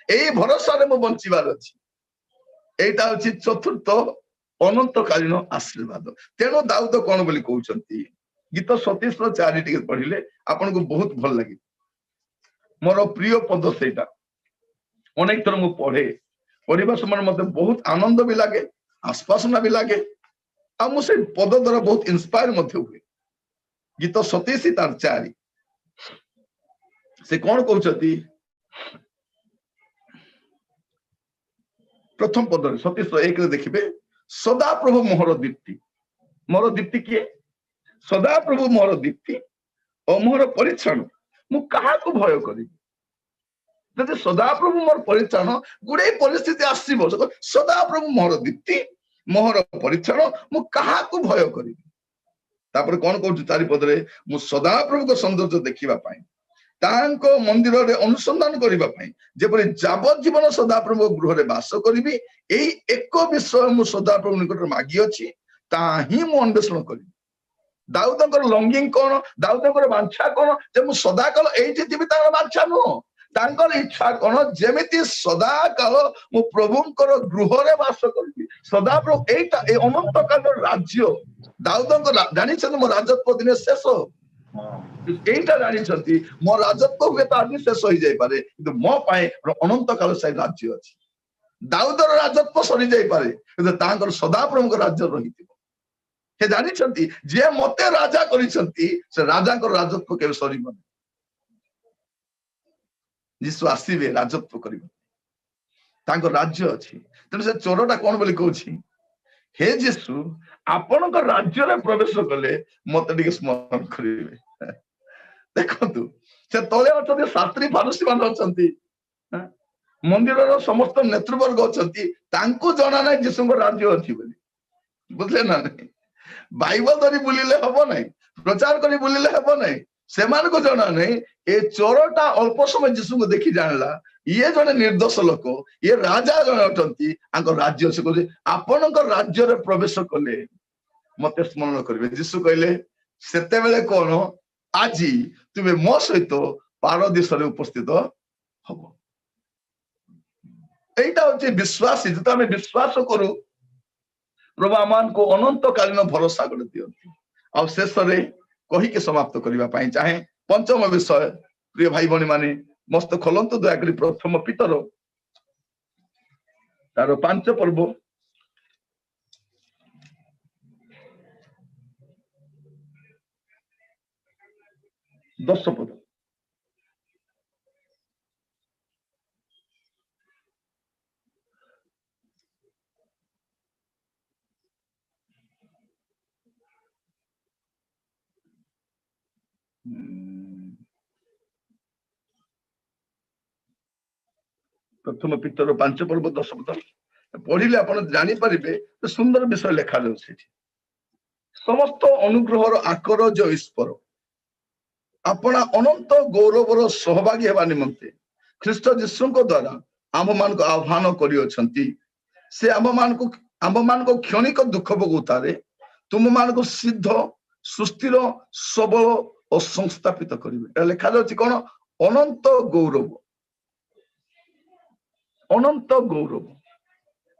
एई भरोसा रे मु बंचिबार अछि एटा अछि चतुर्थ अनंतकालीन आशीर्वाद तेनो दाऊद कोन बोली कहउछंती गीत 27:4 टिके पढिले आपन को बहुत भल लागि मोर प्रिय पद सेटा अनेक थर मु पढ़िबा समय मते बहुत आनंद भी लागे आश्वासना भी लागे आ मु से पद द्वारा बहुत इंस्पायर मध्य हुए गीत 27:4 से कौन कहते प्रथम पद 27:1 देखिए सदा प्रभु मोहर दीप्ति किए सदा प्रभु मोहर दीप्ति और मोहर परिछन मु कहा को भय करी जदि सदा प्रभु मोर परिछन गुडे परिस्थिति आसीबो सदा प्रभु मोहर दीप्ति मोहर परिछन मु कहा को भय करी तापर कौन कहूँ चारिपदरे मु सदा प्रभु को सौंदर्य देखा तांको मंदिर रे अनुसंधान करबा पई जेपरि जावजीवन सदाप्रभु गृह रे वास करिबी एई एक विषय मु सदाप्रभु निकट मागी अछि ताही मु अन्वेषण करिबी दाऊदकर लंगिंग कोन दाऊदकर वांछा कोन जे मु सदाकाल एई जेतिबी तार वांछा नो ତାଙ୍କର ଇଚ୍ଛା କଣ ଯେମିତି ସଦା କାଳ ମୁଁ ପ୍ରଭୁଙ୍କର ଗୃହରେ ବାସ କରିବି ସଦା ପ୍ରଭୁ ଏଇଟା ଏ ଅନନ୍ତ କାଳର ରାଜ୍ୟ ଦାଉଦଙ୍କ ଜାଣିଛନ୍ତି ମୋ ରାଜତ୍ୱ ଦିନେ ଶେଷ এইটা জানিଛନ୍ତି ମୋ ରାଜତ୍ୱ ହୁଏତ ଆଜି ଶେଷ ହେଇଯାଇପାରେ କିନ୍ତୁ ମୋ ପାଇଁ ଅନନ୍ତ କାଳ ସେ ରାଜ୍ୟ ଅଛି ଦାଉଦର ରାଜତ୍ୱ ସରିଯାଇପାରେ କିନ୍ତୁ ତାଙ୍କର ସଦାପ୍ରଭୁଙ୍କ ରାଜ୍ୟ ରହିଥିବ ସେ ଜାଣିଛନ୍ତି ଯିଏ ମତେ ରାଜା କରିଛନ୍ତି ସେ ରାଜାଙ୍କର ରାଜତ୍ୱ କେବେ ସରିବନି ଯୀଶୁ ଆସିବେ ରାଜତ୍ୱ କରିବେ ତାଙ୍କ ରାଜ୍ୟ ଅଛି ତେଣୁ ସେ ଚୋରଟା କଣ ବୋଲି କହୁଛି ହେ ଯୀଶୁ ଆପଣଙ୍କ ରାଜ୍ୟରେ ପ୍ରବେଶ କଲେ ମତେ ଟିକେ ସ୍ମରଣ କରିବେ ଦେଖନ୍ତୁ ସେ ତଳେ ଅଛନ୍ତି ଶାସ୍ତ୍ରୀ ଫାରୁସୀ ମାନେ ଅଛନ୍ତି ମନ୍ଦିରର ସମସ୍ତ ନେତୃବର୍ଗ ଅଛନ୍ତି ତାଙ୍କୁ ଜଣା ନାହିଁ ଯୀଶୁଙ୍କ ରାଜ୍ୟ ଅଛି ବୋଲି ବୁଝିଲେ ନା ନାହିଁ ବାଇବଲ ଧରି ବୁଲିଲେ ହବ ନାହିଁ ପ୍ରଚାର କରି ବୁଲିଲେ ହବ ନାହିଁ ସେମାନଙ୍କୁ ଜଣା ନାହିଁ ଏ ଚୋରଟା ଅଳ୍ପ ସମୟ ଯୀଶୁଙ୍କୁ ଦେଖି ଜାଣିଲା ଇଏ ଜଣେ ନିର୍ଦ୍ଦୋଷ ଲୋକ ଇଏ ରାଜା ଜଣେ ଅଟନ୍ତି ତାଙ୍କ ରାଜ୍ୟ ସେ କହୁଛି ଆପଣଙ୍କ ରାଜ୍ୟରେ ପ୍ରବେଶ କଲେ ମତେ ସ୍ମରଣ କରିବେ ଯୀଶୁ କହିଲେ ସେତେବେଳେ କଣ ଆଜି ତୁମେ ମୋ ସହିତ ପାରଦୀସରେ ଉପସ୍ଥିତ ହବ এইটা হচ্ছে বিশ্বাসী যেটা আমি বিশ্বাস করু প্রভু ଆମମାନଙ୍କୁ ଅନନ୍ତ କାଳୀନ ଭରସା କରି ଦିଅନ୍ତି ଆଉ ଶେଷରେ କହିକି ସମାପ୍ତ କରିବା ପାଇଁ ଚାହେଁ ପଞ୍ଚମ ବିଷୟ ପ୍ରିୟ ଭାଇ ଭଉଣୀ ମାନେ ମସ୍ତ ଖୋଲନ୍ତୁ ଦୟାକରି ପ୍ରଥମ ପିତର ତାର 5 ପର୍ବ 10 ପଦ ପ୍ରଥମ ପିତର 5 ପର୍ବ 10 ପଦ ପଢିଲେ ଆପଣ ଜାଣିପାରିବେ ସୁନ୍ଦର ବିଷୟ ଲେଖା ଯାଉଛି ସେଠି ସମସ୍ତ ଅନୁଗ୍ରହର ଆକର ଯୋ ଈଶ୍ୱର ଆପଣ ଅନନ୍ତ ଗୌରବର ସହଭାଗୀ ହେବା ନିମନ୍ତେ ଖ୍ରୀଷ୍ଟ ଯୀଶୁଙ୍କ ଦ୍ୱାରା ଆମମାନଙ୍କୁ ଆହ୍ୱାନ କରିଅଛନ୍ତି ସେ ଆମମାନଙ୍କ କ୍ଷଣିକ ଦୁଃଖ ଭୋଗୁତାରେ ତୁମମାନଙ୍କୁ ସିଦ୍ଧ ସୁସ୍ଥିର ସବଳ ଓ ସଂସ୍ଥାପିତ କରିବେ এটা ଲେଖା ଯାଉଛି କଣ ଅନନ୍ତ ଗୌରବ ଅନନ୍ତ ଗୌରବ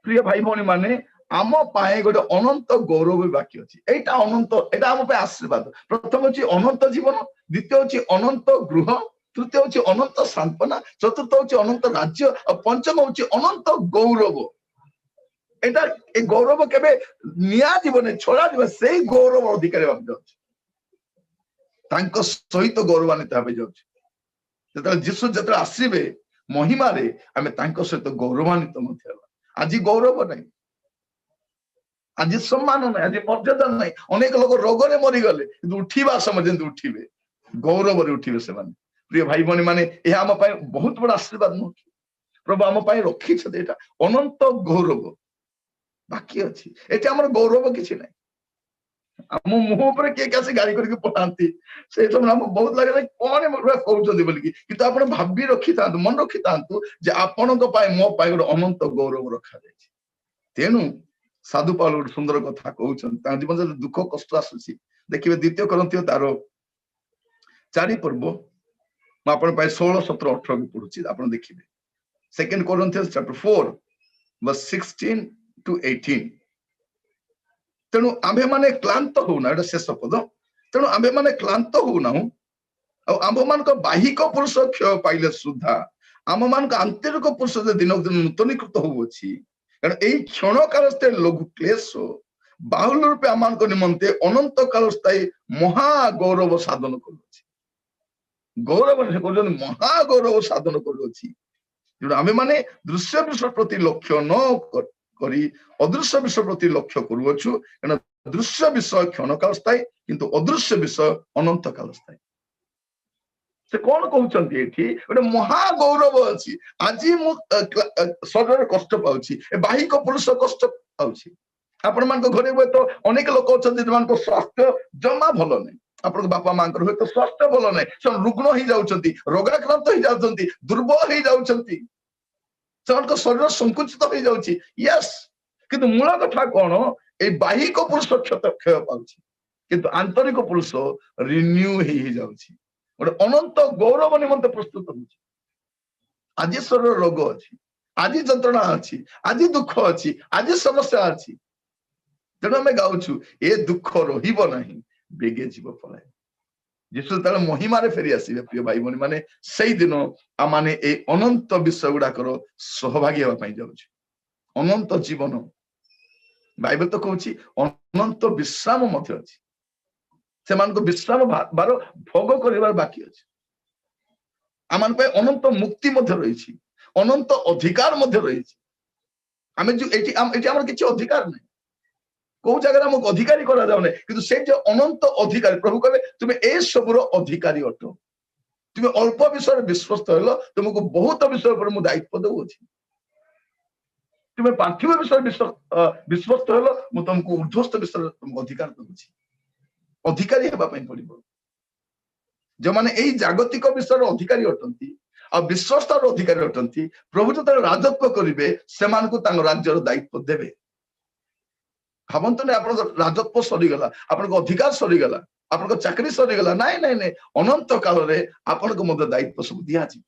ପ୍ରିୟ ଭାଇ ଭଉଣୀ ମାନେ ଆମ ପାଇଁ ଗୋଟେ ଅନନ୍ତ ଗୌରବ ବାକି ଅଛି ଏଇଟା ଅନନ୍ତ ଏଇଟା ଆମ ପାଇଁ ଆଶୀର୍ବାଦ ପ୍ରଥମ ହେଉଛି ଅନନ୍ତ ଜୀବନ ଦ୍ୱିତୀୟ ହେଉଛି ଅନନ୍ତ ଗୃହ ତୃତୀୟ ହେଉଛି ଅନନ୍ତ ସାନ୍ତ୍ୱନା ଚତୁର୍ଥ ହେଉଛି ଅନନ୍ତ ରାଜ୍ୟ ଆଉ ପଞ୍ଚମ ହେଉଛି ଅନନ୍ତ ଗୌରବ এটা এই ଗୌରବ କେବେ ନିଆଯିବନି ଛଡ଼ାଯିବ ସେଇ ଗୌରବ ଅଧିକାରୀ ଭାବେ ଯାଉଛି ତାଙ୍କ ସହିତ ଗୌରବାନ୍ୱିତ ଭାବେ ଯାଉଛି ଯେତେବେଳେ ଯୀଶୁ ଯେତେବେଳେ ଆସିବେ ମହିମାରେ ଆମେ ତାଙ୍କ ସହିତ ଗୌରବାନ୍ୱିତ ମଧ୍ୟ ହେବା ଆଜି ଗୌରବ ନାହିଁ ଆଜି ସମ୍ମାନ ନାହିଁ ଆଜି ମର୍ଯ୍ୟାଦା ନାହିଁ ଅନେକ ଲୋକ ରୋଗରେ ମରିଗଲେ କିନ୍ତୁ ଉଠିବା ସମୟ ଯେମିତି ଉଠିବେ ଗୌରବରେ ଉଠିବେ ସେମାନେ ପ୍ରିୟ ଭାଇ ଭଉଣୀ ମାନେ ଏହା ଆମ ପାଇଁ ବହୁତ ବଡ ଆଶୀର୍ବାଦ ନୁହଁ ପ୍ରଭୁ ଆମ ପାଇଁ ରଖିଛନ୍ତି ଏଇଟା ଅନନ୍ତ ଗୌରବ ବାକି ଅଛି ଏଠି ଆମର ଗୌରବ କିଛି ନାହିଁ ଆମ ମୁହଁ ଉପରେ କିଏ ଆସି ଗାଳି କରିକି ପଳାନ୍ତି ସେଇ ସମୟରେ ଆମକୁ ବହୁତ ଲାଗେ କଣ କହୁଛନ୍ତି ବୋଲିକି କିନ୍ତୁ ଆପଣ ଭାବି ରଖିଥାନ୍ତୁ ମନେ ରଖିଥାନ୍ତୁ ଯେ ଆପଣଙ୍କ ପାଇଁ ମୋ ପାଇଁ ଗୋଟେ ଅନନ୍ତ ଗୌରବ ରଖାଯାଇଛି ତେଣୁ ସାଧୁ ପାଉଲ ଗୋଟେ ସୁନ୍ଦର କଥା କହୁଛନ୍ତି ତାଙ୍କ ଜୀବନରେ ଦୁଃଖ କଷ୍ଟ ଆସୁଛି ଦେଖିବେ ଦ୍ୱିତୀୟ କରନ୍ଥୀୟ ତାର 4 ପର୍ବ ମୁଁ ଆପଣଙ୍କ ପାଇଁ 16, 17, 18 ପଢୁଛି ଆପଣ ଦେଖିବେ ସେକେଣ୍ଡ କରନ୍ଥିୟନ୍ସ ଚାପ୍ଟର 4 verse 16 to 18 ତେଣୁ ଆମ୍ଭେମାନେ କ୍ଳାନ୍ତ ହଉନା ଏଟା ଶେଷ ପଦ ତେଣୁ ଆମ୍ଭେମାନେ କ୍ଳାନ୍ତ ହଉନାହୁଁ ଆଉ ଆମ୍ଭମାନଙ୍କ ବାହିକ ପୁରୁଷ କ୍ଷୟ ପାଇଲେ ସୁଦ୍ଧା ଆମମାନଙ୍କ ଆନ୍ତରିକ ପୁରୁଷ ଦିନକୁ ଦିନ ନୂତନୀକୃତ ହଉଅଛି କାରଣ ଏଇ କ୍ଷଣ କାଳ ସ୍ଥାୟୀ ଲଘୁ କ୍ଲେଶ ବାହୁଲ ରୂପେ ଆମମାନଙ୍କ ନିମନ୍ତେ ଅନନ୍ତ କାଳ ସ୍ଥାୟୀ ମହା ଗୌରବ ସାଧନ କରୁଅଛି ଗୌରବ ସେ କହୁଛନ୍ତି ମହା ଗୌରବ ସାଧନ କରୁଅଛି ତେଣୁ ଆମେମାନେ ଦୃଶ୍ୟ ବିଷୟ ପ୍ରତି ଲକ୍ଷ୍ୟ ନ କରି ଅଦୃଶ୍ୟ ବିଷୟ ପ୍ରତି ଲକ୍ଷ୍ୟ କରୁଅଛୁ କାରଣ ଦୃଶ୍ୟ ବିଷୟ କ୍ଷଣକାଳ ସ୍ଥାୟୀ କିନ୍ତୁ ଅଦୃଶ୍ୟ ବିଷୟ ଅନନ୍ତ କାଳ ସ୍ଥାୟୀ ସେ କଣ କହୁଛନ୍ତି ଏଠି ଗୋଟେ ମହା ଗୌରବ ଅଛି ଆଜି ମୁଁ ଶରୀରରେ କଷ୍ଟ ପାଉଛି ବାହିକ ପୁରୁଷ କଷ୍ଟ ପାଉଛି ଆପଣମାନଙ୍କ ଘରେ ହୁଏତ ଅନେକ ଲୋକ ଅଛନ୍ତି ଯୋଉମାନଙ୍କ ସ୍ୱାସ୍ଥ୍ୟ ଜମା ଭଲ ନାହିଁ ଆପଣଙ୍କ ବାପା ମାଙ୍କର ହୁଏତ ସ୍ୱାସ୍ଥ୍ୟ ଭଲ ନାହିଁ ସେମାନେ ରୁଗ୍ଣ ହେଇଯାଉଛନ୍ତି ରୋଗାକ୍ରାନ୍ତ ହେଇଯାଉଛନ୍ତି ଦୁର୍ବଳ ହେଇଯାଉଛନ୍ତି ସେମାନଙ୍କ ଶରୀର ସଂକୁଚିତ ହେଇଯାଉଛି ୟେସ୍ କିନ୍ତୁ ମୂଳ କଥା କଣ ଏଇ ବାହିକ ପୁରୁଷ କ୍ଷୟ ପାଉଛି କିନ୍ତୁ ଆନ୍ତରିକ ପୁରୁଷ ରିନ୍ୟୁ ହେଇଯାଉଛି ଗୋଟେ ଅନନ୍ତ ଗୌରବ ନିମନ୍ତେ ପ୍ରସ୍ତୁତ ହଉଛି आज शरीर रोग अच्छी, आज जंत्रणा अच्छी, आज दुख अच्छी, आज समस्या अच्छी, तेणु आम गाउछु ए दुख रहिबो नहीं, बेगे जीव पलाय। जीशु तार महिमारे फेरी आसीबे। प्रिय भाई भौणी माने सेई दिन आमाने ए अनंत विषय गुडाकर सहभागी हेबा पई जाउछु। अनंत जीवन बाइबल तो कहूची अनंत विश्राम मध्य अछि, सेमानको विश्राम बार भोग करिवार बाकी अछि। आमान पे अनंत मुक्ति मध्य रहिछि, अनंत अधिकार मध्य रहिछि। आमे जो एटी हमर किछि अधिकार नै, को जगह हमको अधिकारी करा जाउने, किंतु से जो अनंत अधिकारी प्रभु कहबे तुमे ए सबुर अधिकारी अट, तुमे अल्प विषय विश्वस्त हेलो, तुमको बहुत विषय पर मु दायित्व देउछि। तुमे पार्थिव विषय विश्वस्त हेलो, मु तुमको ऊर्ध्वस्त विषय अधिकार देउछि। अधिकारी हेबा पई पड़िबो। जो माने एई जागतिक विषय अधिकारी अटंती आ विश्वस्त अधिकारी अटंती, प्रभु जो राजत्व करिवे सेमानकु तांग राज्यर दायित्व देबे। भावंतु ने आपन राजत्व सरीगला, आपन अधिकार सरीगला, आपन चाकरी सरीगला, नाई नाई नाई, अनंत काल रे आपन को मध्य दायित्व सब दिया छी।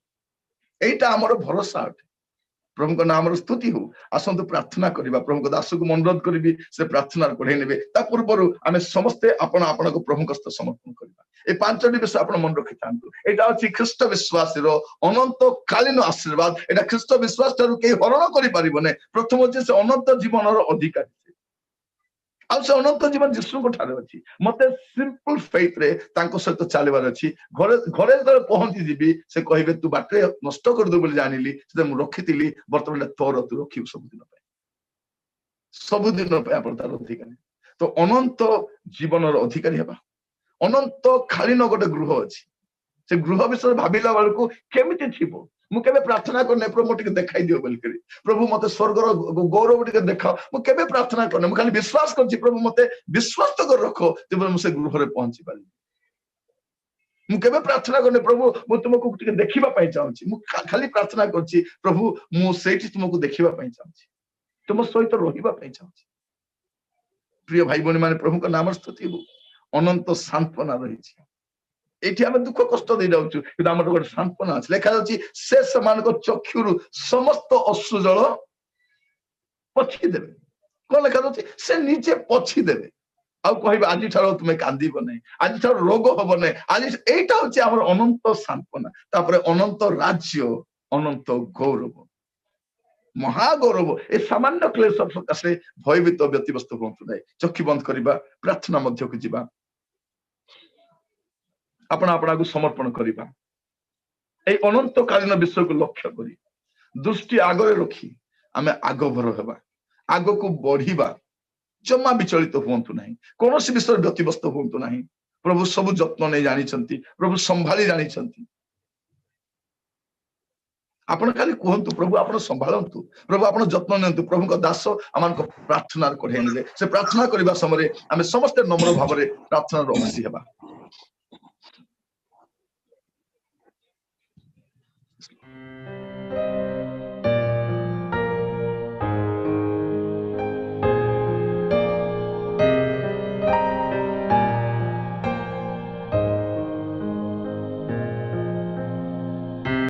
एइटा हमर भरोसा अटे। प्रभु को नाम स्तुति हो। आसंतु प्रार्थना करिबा। प्रभु को दास को अनुरोध करिबी से प्रार्थना पढ़े नेबे। ता पूर्वरु आमे समस्ते आपण को प्रभु को समर्पण करिबा। ए पांचटी विषय आपण मन रखि थांतु। एटा अछि ख्रीष्ट विश्वासीरो अनंत कालीन आशीर्वाद। एटा ख्रीष्ट विश्वास तारु के हरण करि परिबने। प्रथम जे से अनंत जीवनर अधिकारी, आ से अनंत जीवन जीशु को ठारे अछि। मते सिंपल फेथ रे तांको सहित चलबार अछि। घरे घरे जब पहुंची जीबी से कहिबे तू बाटे नष्ट कर दो बोली जानिली, से मु रखितिली, वर्तमान तोर तू रखिबु सब दिन पे आपण तार अधिकारी। तो अनंत जीवनर अधिकारी हेबा। अनंत खालीन गोटे गृह अछि, से गृह विषय भाबिला बेलको केमिति थिबो। मु केबे प्रार्थना करने प्रभु मो टिके देखाई दियो बोल करी, प्रभु मते स्वर्गर गौरव टिके देखाओ। मु केबे प्रार्थना करने, मु खाली विश्वास करछि प्रभु मते विश्वास तो कर रखो तेबे मु से गृह रे पहुंची पाली। मु केबे प्रार्थना करने प्रभु मु तुमको टिके देखिबा पई चाहछि। मु खाली प्रार्थना करछि प्रभु मु सेठी तुमको देखिबा पई चाहछि, तुम सहित रहिबा पई चाहछि। प्रिय भाई बहन माने प्रभु का नाम स्तुति हो। अनंत सांत्वना रहिछि। एठी हम दुख कष्ट दे जाउछु, कि हमर गोटे सांत्वना अछि। लेखा जाउछि से समान को चक्षुरु समस्त अश्रु जल पछि देबे। कोन लेखा जाउछि से नीचे पछि देबे। आउ कहबे आजि ठारो तुमे कांदीबो नै, आजि ठारो रोग होबो नै। आजि एटा होछि हमर अनंत सांत्वना। तापर अनंत राज्य, अनंत गौरव, महागौरव। ए सामान्य क्लेश सकाशे भयभीत व्यतिव्यस्त होंतु नै। चक्षु बंद करिबा, प्रार्थना मध्य को जिबा, अपना अपना को समर्पण करिबा। ए अनंत कालीन विषय को लक्ष्य करी दृष्टि आगरे रखी आमे आगभर हेबा, आग को बढ़िबा। जमा विचलित होंतु नहीं, कौन सी विषय व्यतिव्यस्त होंतु नहीं। प्रभु सब जत्न नहीं जानी छंती, प्रभु संभाली जानी छंती। आपण खाली कहंतु प्रभु आपण संभालंतु, प्रभु आपण जत्न नेंतु। प्रभु को दास आमान को प्रार्थना कढे नेले। से प्रार्थना करिबा समय आमे समस्त नम्र भाव रे प्रार्थना रो अंशी हेबा।